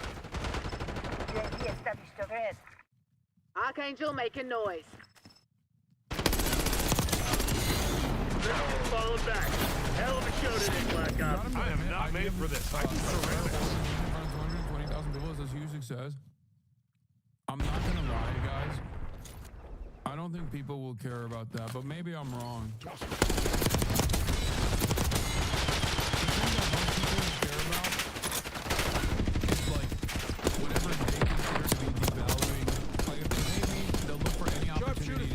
UAV established overhead. Archangel making noise. Falling back. Hell of a show today, Black Ops. I am not made for this. I do ceramics. 220,000 people is a huge success. I'm not gonna lie, guys. I don't think people will care about that, but maybe I'm wrong. The thing that most people care about is like whatever they consider to be devaluing. Like if they hate me, they'll look for any opportunity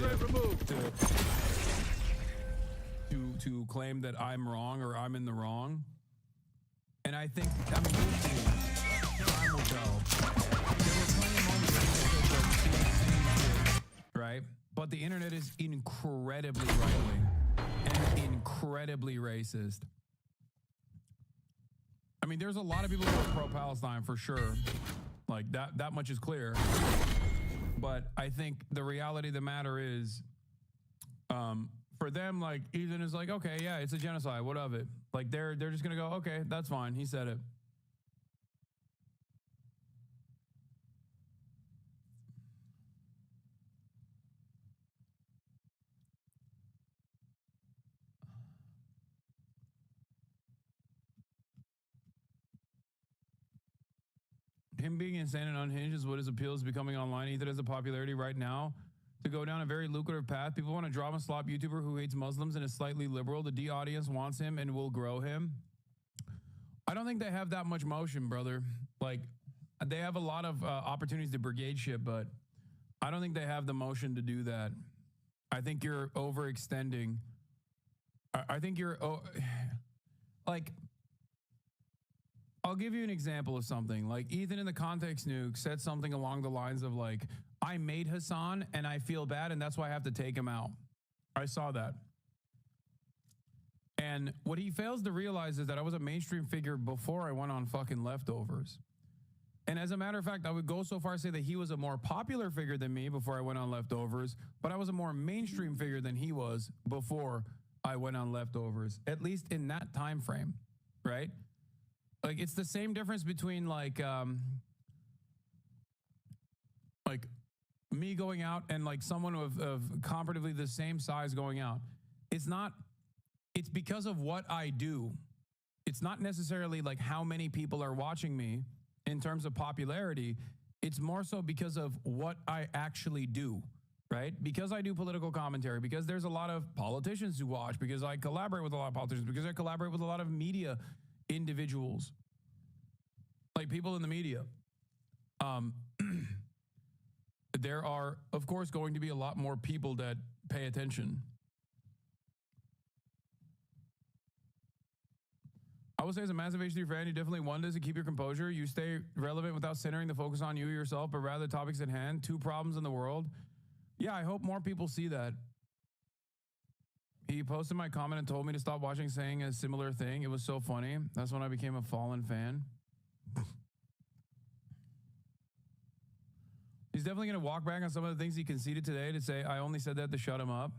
to claim that I'm wrong or I'm in the wrong. And I think, I mean, we'll see. Time will tell. There were plenty of moments where people said like, right? But the internet is incredibly right-wing and incredibly racist. I mean, there's a lot of people who are pro-Palestine for sure. Like that much is clear. But I think the reality of the matter is, for them, like Ethan is like, okay, yeah, it's a genocide. What of it? Like they're just gonna go, okay, that's fine. He said it. Him being insane and unhinged is what his appeal is becoming online. Ethan has a popularity right now to go down a very lucrative path. People want a drama slop YouTuber who hates Muslims and is slightly liberal. The D audience wants him and will grow him. I don't think they have that much motion, brother. Like, they have a lot of opportunities to brigade shit, but I don't think they have the motion to do that. I think you're overextending. I think you're, like, I'll give you an example of something. Like Ethan in the context nuke said something along the lines of like, I made Hassan and I feel bad and that's why I have to take him out. I saw that. And what he fails to realize is that I was a mainstream figure before I went on fucking Leftovers. And as a matter of fact, I would go so far as to say that he was a more popular figure than me before I went on Leftovers, but I was a more mainstream figure than he was before I went on Leftovers, at least in that time frame, right? Like it's the same difference between like me going out and like someone of comparatively the same size going out. It's because of what I do. It's not necessarily like how many people are watching me in terms of popularity. It's more so because of what I actually do, right? Because I do political commentary, because there's a lot of politicians who watch, because I collaborate with a lot of politicians, because I collaborate with a lot of media individuals, like people in the media. There are, of course, going to be a lot more people that pay attention. I would say as a massive H3 fan, you definitely, one, does it keep your composure. You stay relevant without centering the focus on you yourself, but rather topics at hand, two problems in the world. Yeah, I hope more people see that. He posted my comment and told me to stop watching, saying a similar thing. It was so funny. That's when I became a Fallen fan. He's definitely going to walk back on some of the things he conceded today to say, I only said that to shut him up.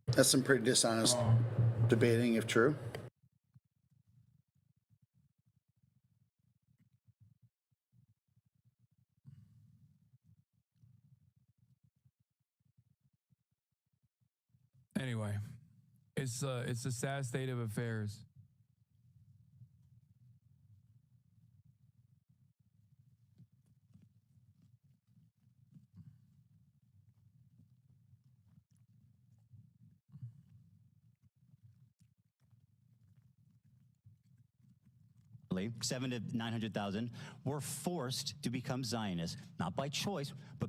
That's some pretty dishonest debating, if true. Anyway, it's a sad state of affairs. Seven to 900,000 were forced to become Zionists, not by choice, but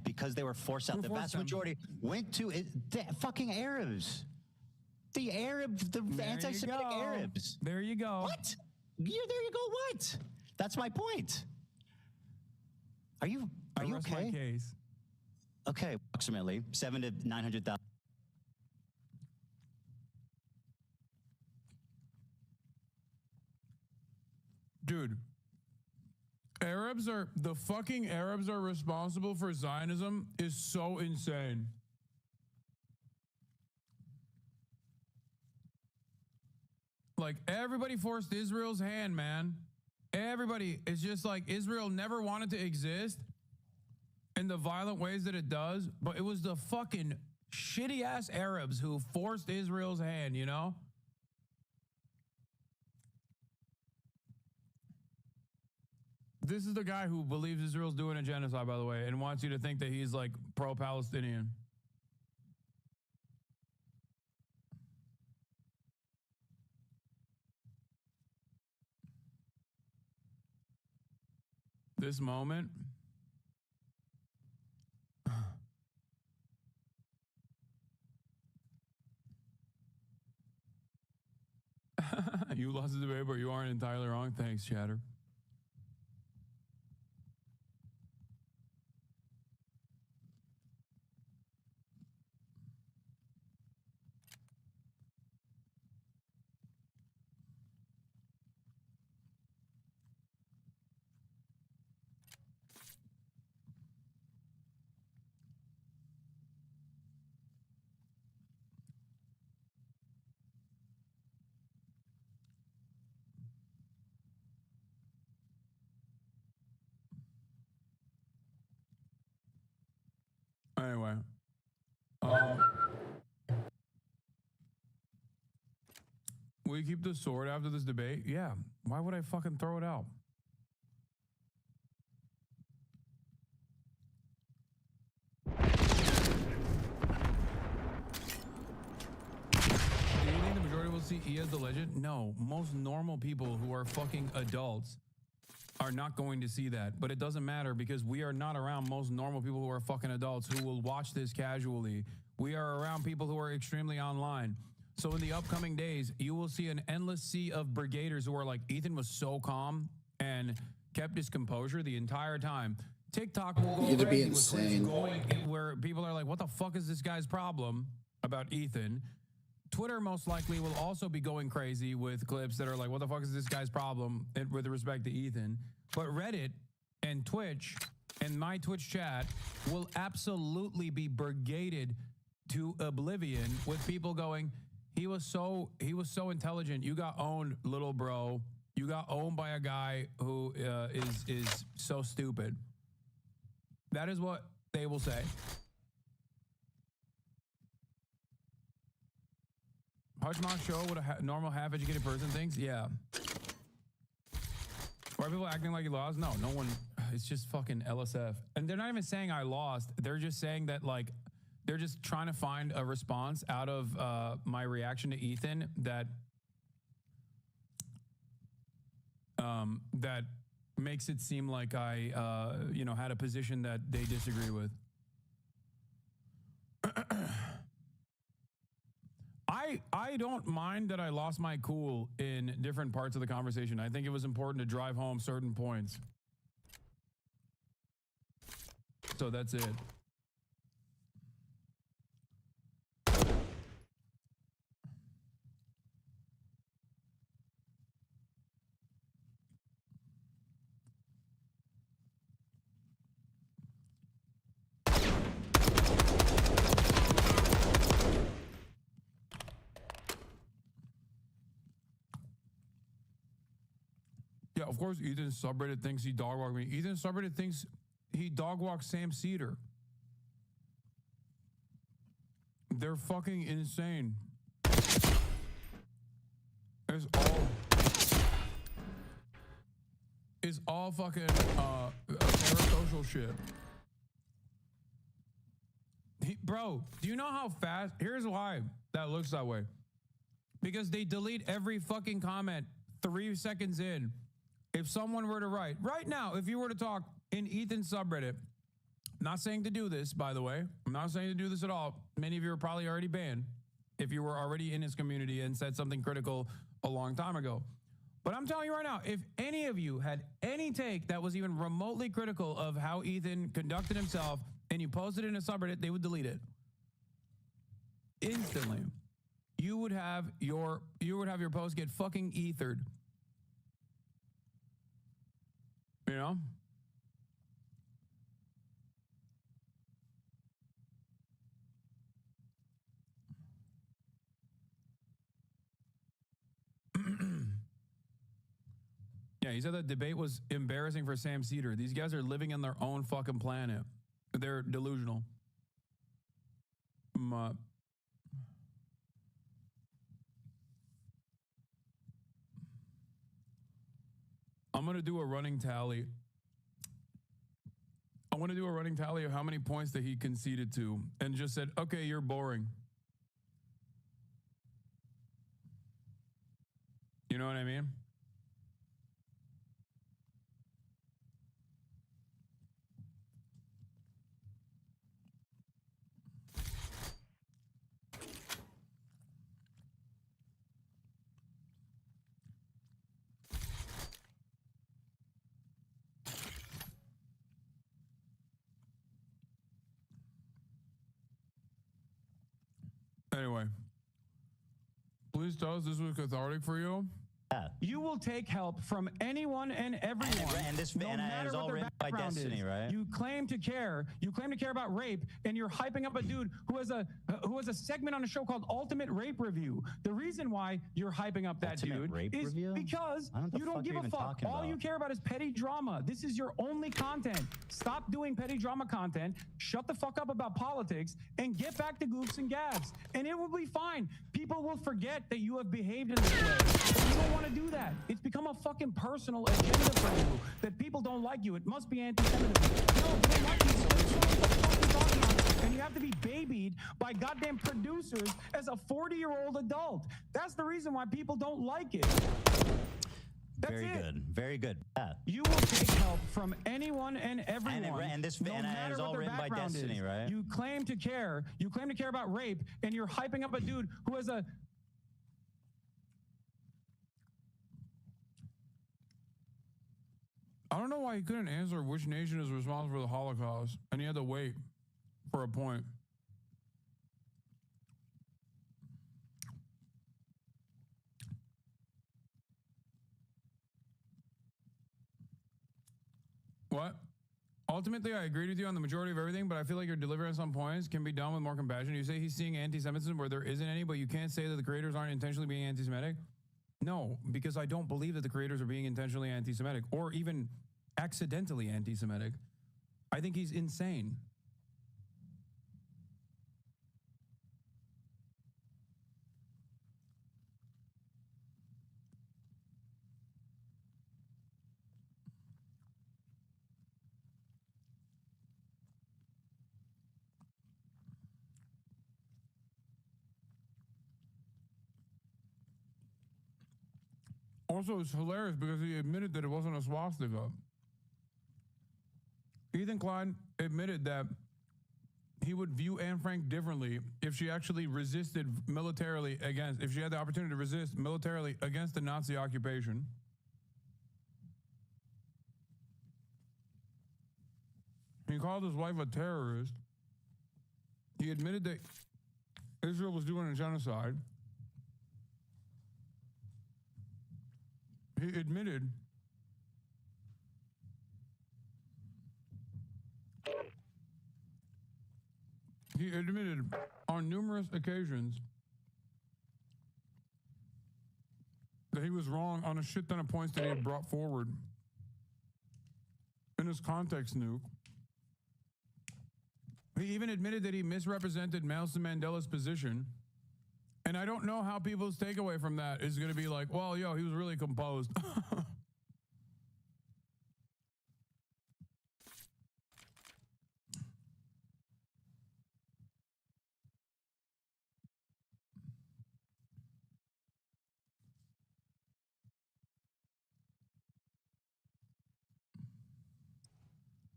because they were forced out. The vast majority went to the fucking Arabs. The anti-Semitic Arabs. There you go. What? Yeah, there you go. What? That's my point. Are you okay? My case. Okay, approximately 7 to 900,000. Dude, the fucking Arabs are responsible for Zionism is so insane. Like, everybody forced Israel's hand, man. Everybody. It's just like Israel never wanted to exist in the violent ways that it does, but it was the fucking shitty ass Arabs who forced Israel's hand, you know? This is the guy who believes Israel's doing a genocide, by the way, and wants you to think that he's like pro-Palestinian. This moment. You lost the debate, but you aren't entirely wrong. Thanks, Chatter. Anyway, will you keep the sword after this debate? Yeah. Why would I fucking throw it out? Do you think the majority will see E as the legend? No. Most normal people who are fucking adults are not going to see that, but it doesn't matter because we are not around most normal people who are fucking adults who will watch this casually. We are around people who are extremely online. So in the upcoming days, you will see an endless sea of brigaders who are like, Ethan was so calm and kept his composure the entire time. TikTok will go It'd be crazy with clips insane. going where people are like, what the fuck is this guy's problem about Ethan? Twitter most likely will also be going crazy with clips that are like, what the fuck is this guy's problem with respect to Ethan? But Reddit and Twitch and my Twitch chat will absolutely be brigaded to oblivion with people going, he was so intelligent. You got owned, little bro. You got owned by a guy who is so stupid. That is what they will say. Hushmock show what a normal half-educated person thinks? Yeah. Why are people acting like you lost? No, no one. It's just fucking LSF. And they're not even saying I lost. They're just saying that, like, they're just trying to find a response out of my reaction to Ethan that that makes it seem like I, had a position that they disagree with. I don't mind that I lost my cool in different parts of the conversation. I think it was important to drive home certain points. So that's it. Yeah, of course, Ethan's subreddit thinks he dogwalked me. Ethan's subreddit thinks he dogwalked Sam Cedar. They're fucking insane. It's all fucking parasocial shit. Bro, do you know how fast? Here's why that looks that way. Because they delete every fucking comment 3 seconds in. If someone were to write, right now, if you were to talk in Ethan's subreddit, not saying to do this, by the way. I'm not saying to do this at all. Many of you are probably already banned if you were already in his community and said something critical a long time ago. But I'm telling you right now, if any of you had any take that was even remotely critical of how Ethan conducted himself and you posted it in a subreddit, they would delete it. Instantly. You would have your post get fucking ethered. You know? Yeah, he said that debate was embarrassing for Sam Cedar. These guys are living in their own fucking planet. They're delusional. I'm going to do a running tally. I want to do a running tally of how many points that he conceded to and just said, okay, you're boring. You know what I mean? Anyway, please tell us this was cathartic for you. You will take help from anyone and everyone, no matter what their background is. Right? You claim to care. You claim to care about rape, and you're hyping up a dude who has a segment on a show called Ultimate Rape Review. The reason why you're hyping up that Ultimate dude Rape is Review? because you don't give a fuck. All you care about is petty drama. This is your only content. Stop doing petty drama content. Shut the fuck up about politics and get back to goofs and gags, and it will be fine. People will forget that you have behaved in this way. But you don't want to do that. It's become a fucking personal agenda for you that people don't like you. It must be anti-Semitism. No, they don't like you. So that's what the fuck you're talking about. And you have to be babied by goddamn producers as a 40-year-old adult. That's the reason why people don't like it. That's Very good. Very good. You will take help from anyone and everyone. And this no and matter it's what all their written by background Destiny, is. right? You claim to care. You claim to care about rape, and you're hyping up a dude who has a I don't know why he couldn't answer which nation is responsible for the Holocaust, and he had to wait for a point. What? Ultimately, I agreed with you on the majority of everything, but I feel like your delivery on some points can be done with more compassion. You say he's seeing anti-Semitism where there isn't any, but you can't say that the creators aren't intentionally being anti-Semitic. No, because I don't believe that the creators are being intentionally anti-Semitic or even accidentally anti-Semitic. I think he's insane. Also, it's hilarious because he admitted that it wasn't a swastika. Ethan Klein admitted that he would view Anne Frank differently if she actually resisted militarily against, if she had the opportunity to resist militarily against the Nazi occupation. He called his wife a terrorist. He admitted that Israel was doing a genocide. He admitted on numerous occasions that he was wrong on a shit ton of points that he had brought forward in his context nuke. He even admitted that he misrepresented Nelson Mandela's position. And I don't know how people's takeaway from that is going to be like, well, yo, he was really composed.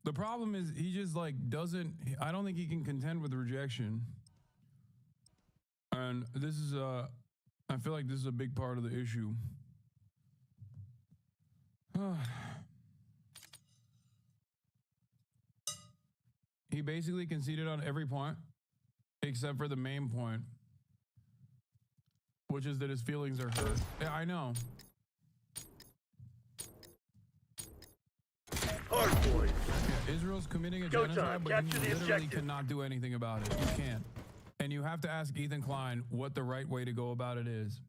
The problem is he just like doesn't, I don't think he can contend with rejection. And this is I feel like this is a big part of the issue. He basically conceded on every point except for the main point, which is that his feelings are hurt. Yeah, I know. Hardpoint. Yeah, Israel's committing a genocide, but you literally cannot do anything about it. You can't. And you have to ask Ethan Klein what the right way to go about it is.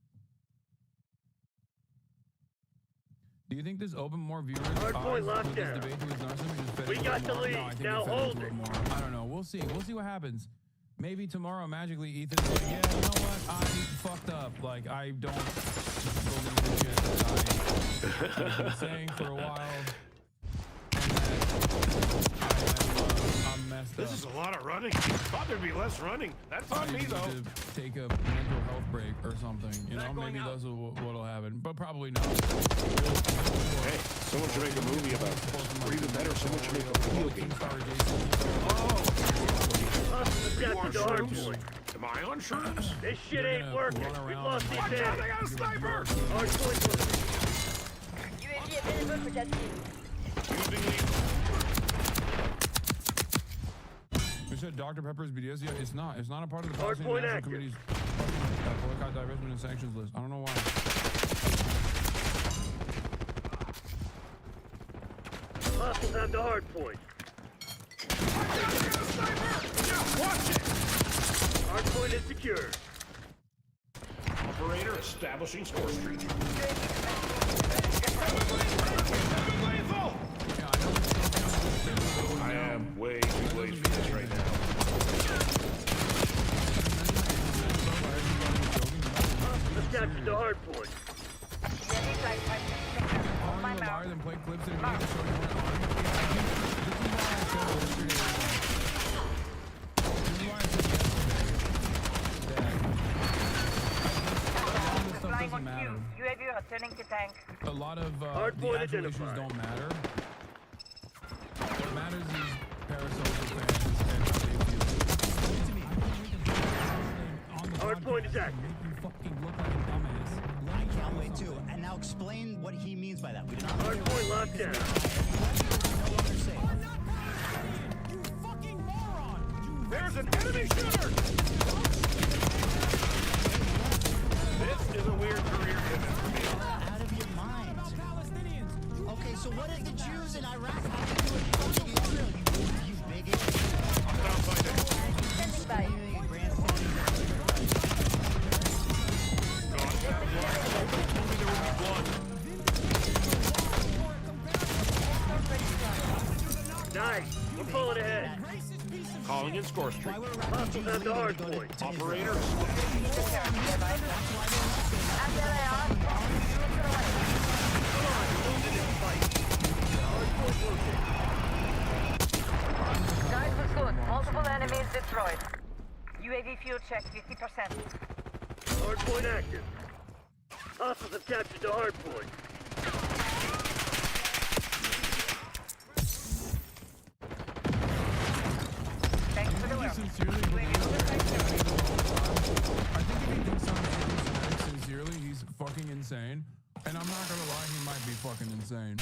Do you think this opened more viewers' Hardpoint eyes with this lockdown. debate to his narcissism? We got the lead. No, I think Now it fed hold into it. more. I don't know. We'll see. We'll see what happens. Maybe tomorrow, magically, Ethan's like, yeah, you know what? I fucked up. Like, I don't believe the shit that I've been saying for a while. I'm messed up. This is a lot of running. Thought there'd be less running. That's on me, though. To take a mental health break or something. You know, maybe that's what'll happen. But probably not. Hey, someone should make a movie about this. Or even better, someone should make a video game. Got on the hard shrooms? point. Am I on shrooms? This shit ain't working. We lost the Watch out, advantage. they got a sniper! Hard point located. UAV available for testing. Using lethal. We said Dr. Pepper's BDS. Yeah, it's not. It's not a part of the Hard Palestinian point National active. Committee's boycott, divestment, and sanctions list. I don't know why. Hostiles have the hard point. Watch it! Hard point is secure. Operator establishing score streak. I am way too late for this right now. Hostiles captured the hard point. Calling the liar, then play clips and video to show you what on. Doesn't matter. UAV returning to tank. A lot of the Hardpoint actual issues identified. don't matter. What matters is parasocial fans and how they feel. Hard point is active. Make you fucking look like a dumbass. I can't wait too. And now explain what he means by that. We do not Hard point locked down. You fucking moron! There's an enemy shooter! This is a weird career pivot for me. Out of your mind. Okay, so what if the Jews in Iraq have to do with fucking Israel? You bigot. I'm down by that. Standing by. God, that blood. Told me there would be blood. Nice. We're pulling ahead. Calling in score streak. Hostiles have the hard point. Operator. Guys was good. Multiple enemies destroyed. UAV fuel check 50%. Hard point active. Hostiles have captured the hard point. Thanks for the work. Sincerely believe I think if he thinks something sincerely, he's fucking insane. And I'm not gonna lie, he might be fucking insane.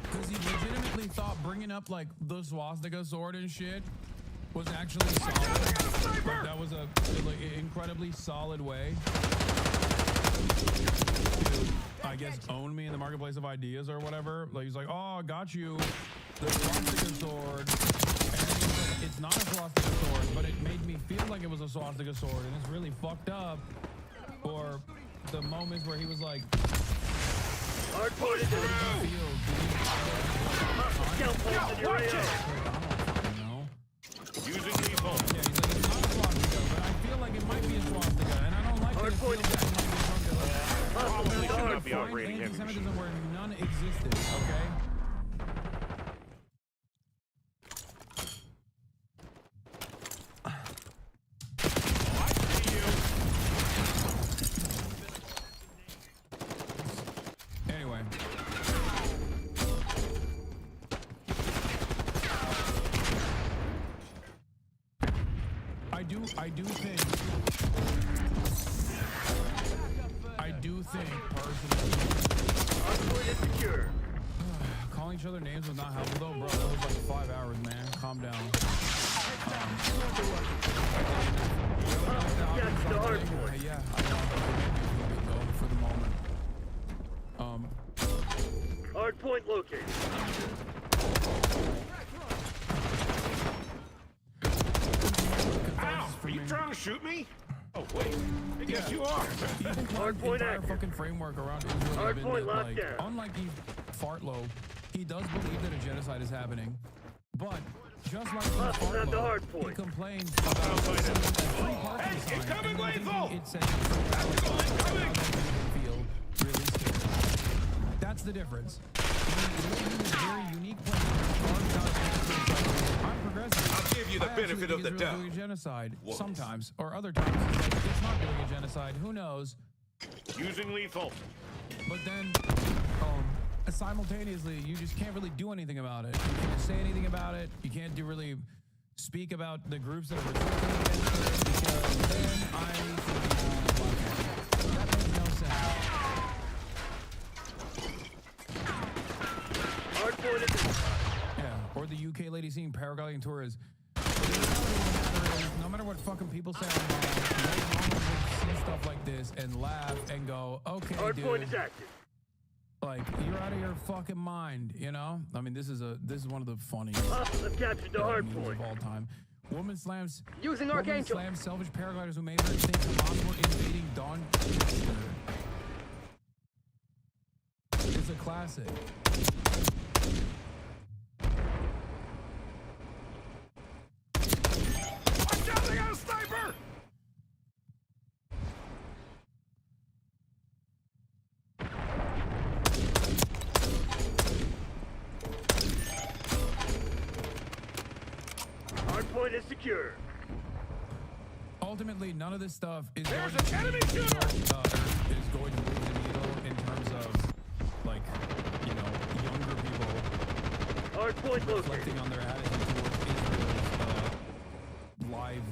Because he legitimately thought bringing up like the swastika sword and shit was actually solid. Like, that was a like, incredibly solid way to, I guess, own me in the marketplace of ideas or whatever. Like he's like, oh, I got you, the swastika sword. And then he's like, it's not a swastika sword, but it made me feel like it was a swastika sword, and it's really fucked up. Or the moments where he was like, hard point is through. Scout post in your AO. Using lethal. Yeah, he's like, it's not a swastika, but I feel like it might be a swastika, and I don't like that it feels like it might be a swastika. Probably should not be Find operating heavy anti-Semitism machine. where none existed, okay? Anyway. I do think personally, calling each other names was not helpful though, bro. That was like 5 hours, man. Calm down. Yeah, I know. For the moment. Hard point located. Ow! Are you trying to shoot me? Oh, wait. I guess you are. The entire fucking framework around Israel has been Hardpoint that, locked like, down. unlike Fartlow, he does believe that a genocide is happening, but just like Fartlow, he complains about free parking signs. Incoming lethal! It says feel really scared. That's the difference. We live in this very unique place. I'm progressive. I'll give you the benefit of the Israel's doubt. doing a genocide sometimes, or other times it's not doing a genocide. Who knows? Using lethal. But then, simultaneously, you just can't really do anything about it. You can't say anything about it. You can't really speak about the groups that are revolting against it, because then that makes no sense. Hardpoint is Yeah, or the UK lady seeing paragliding tours. The reality of the matter is, no matter what fucking people say online, white mamas will see stuff like this and laugh and go, okay, Hardpoint dude. is active. Like, you're out of your fucking mind, you know? I mean, this is one of the funniest Hostiles captured the hardpoint of all time. Woman slams Archangel. slams selfish paragliders who made her think Hamas were invading Dawn. It's a classic. Watch out, they got a sniper! Hardpoint is secure. Ultimately, none of this stuff is There's going an enemy shooter! is going to move the needle in terms of, like, you know, younger people Hardpoint located. reflecting on their attitude towards Israel's live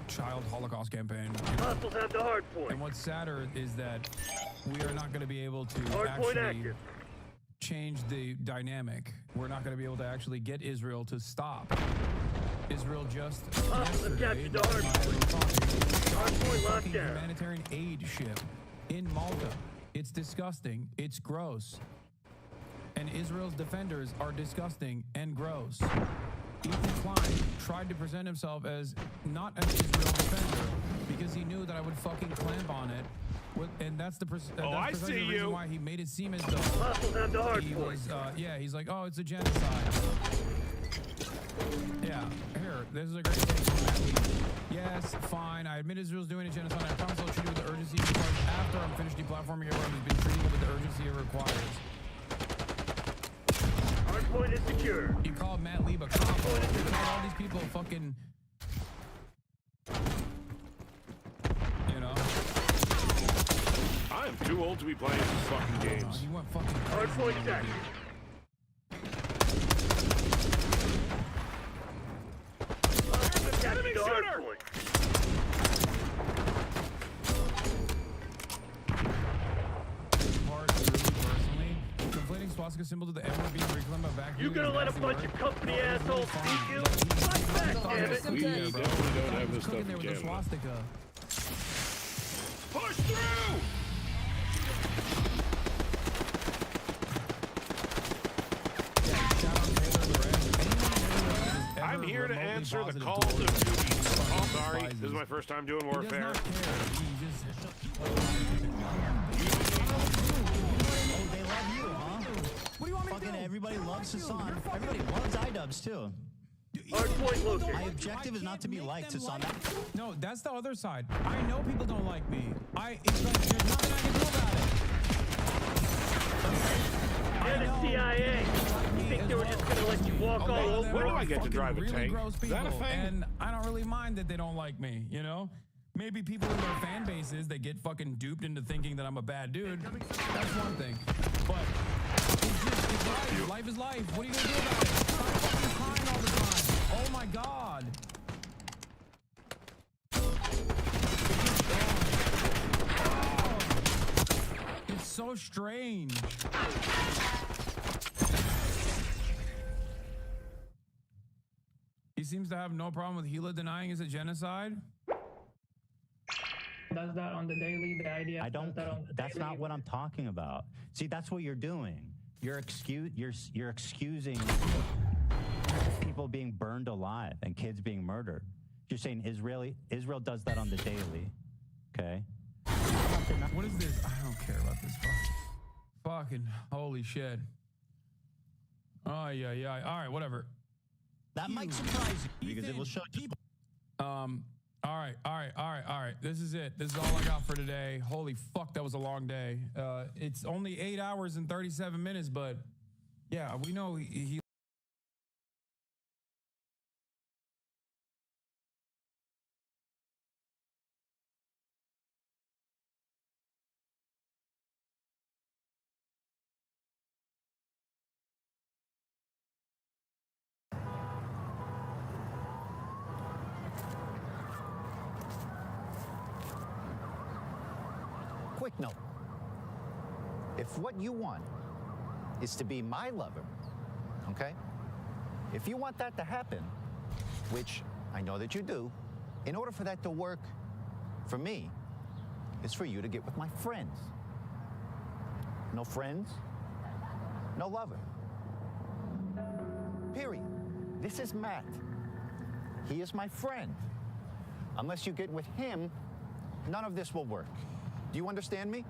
child Holocaust campaign. Hostiles have the hardpoint. And what's sadder is that we are not going to be able to Hardpoint actually active. change the dynamic. We're not going to be able to actually get Israel to stop. Israel just yesterday, Hardpoint locked down. humanitarian aid ship in Malta. It's disgusting. It's gross. And Israel's defenders are disgusting and gross. Ethan Klein tried to present himself as not an Israel defender because he knew that I would fucking clamp on it. And that's the I see the reason you. why he made it seem as though Hostiles have the he hardpoint. was, he's like, oh, it's a genocide. Yeah, here, this is a great take from Matt Lee. Yes, fine, I admit Israel's doing a genocide. I promise I'll treat it with the urgency it requires after I'm finished deplatforming everyone who's been treating it with the urgency it requires. Hardpoint is secure. You call Matt Lee a cop. You call all these people fucking... You know? I'm too old to be playing these fucking games. You went fucking crazy. Hardpoint is active. Enemy shooter! Conflating swastika symbol to the N-word being reclaimed by back. You gonna let a bunch of company assholes beat you? Fight back, damn it! We definitely don't have this stuff Cooking there in with the Canada. swastika. Push through! I'm here to answer the call of duty. Oh, sorry. This is my first time doing warfare. Oh, they love you, huh? What do you want me Fucking to do? everybody loves Hassan. Everybody loves iDubbbz too. Hardpoint located. My objective is not to be liked, Hassan. No, that's the other side. I know people don't like me. It's like, there's nothing I can do about it. You're the CIA. You think they were just gonna let you walk all over? When do I get to drive a really tank? gross Is people, that a thing? and I don't really mind that they don't like me, you know? Maybe people in their fan bases, they get fucking duped into thinking that I'm a bad dude. That's one thing. But it's life. Life is life. What are you gonna do about it? Stop fucking crying all the time. Oh my God. Oh, it's so strange. He seems to have no problem with Gila denying it's a genocide. Does that on the daily, the idea. I don't. That's not what I'm talking about. See, that's what you're doing. You're excusing people being burned alive and kids being murdered. You're saying Israel does that on the daily. Okay. What is this? I don't care about this. Fucking holy shit. Oh, yeah. All right, whatever. That might surprise you because it will show you. All right. This is it. This is all I got for today. Holy fuck, that was a long day. It's only 8 hours and 37 minutes, but yeah, we know he Quick note. If what you want is to be my lover, okay? If you want that to happen, which I know that you do, in order for that to work for me, is for you to get with my friends. No friends, no lover. Period. This is Matt. He is my friend. Unless you get with him, none of this will work. Do you understand me?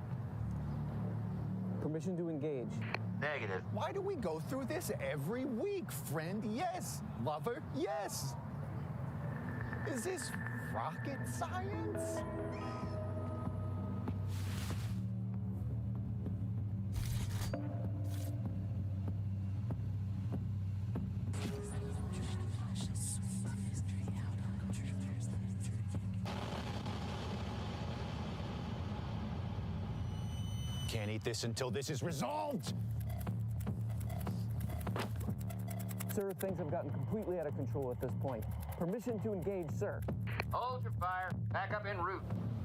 Permission to engage. Negative. Why do we go through this every week? Friend, yes. Lover, yes. Is this rocket science? Can't eat this until this is resolved. Sir, things have gotten completely out of control at this point. Permission to engage, sir. Hold your fire. Back up en route.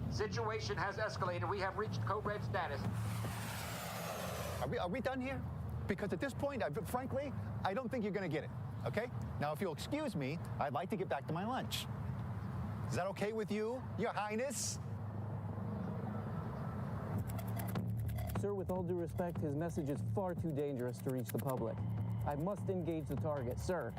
Situation has escalated. We have reached code red status. Are we done here? Because at this point, frankly, I don't think you're going to get it, okay? Now, if you'll excuse me, I'd like to get back to my lunch. Is that okay with you, Your Highness? Sir, with all due respect, his message is far too dangerous to reach the public. I must engage the target, sir.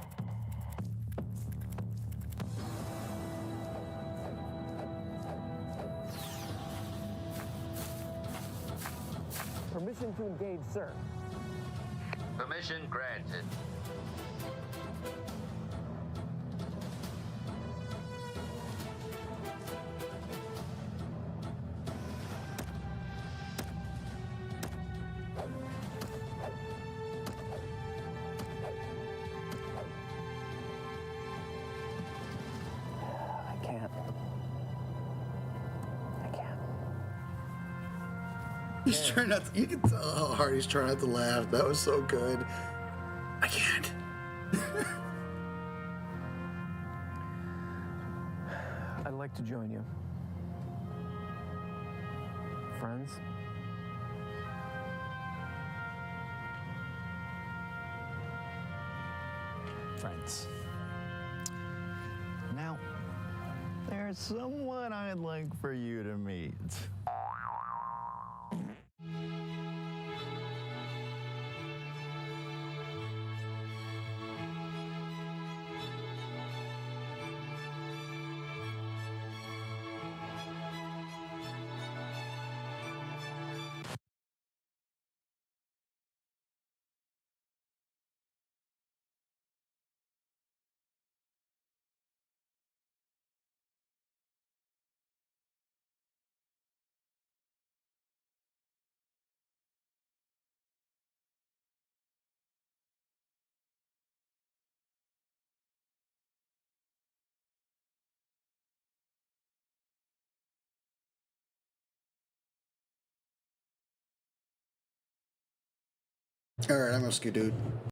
Permission to engage, sir. Permission granted. He's trying not to, you can tell how hard he's trying not to laugh. That was so good. I can't. I'd like to join you. Friends? Friends. Now, there's someone I'd like for you to meet. All right, I'm a skew dude.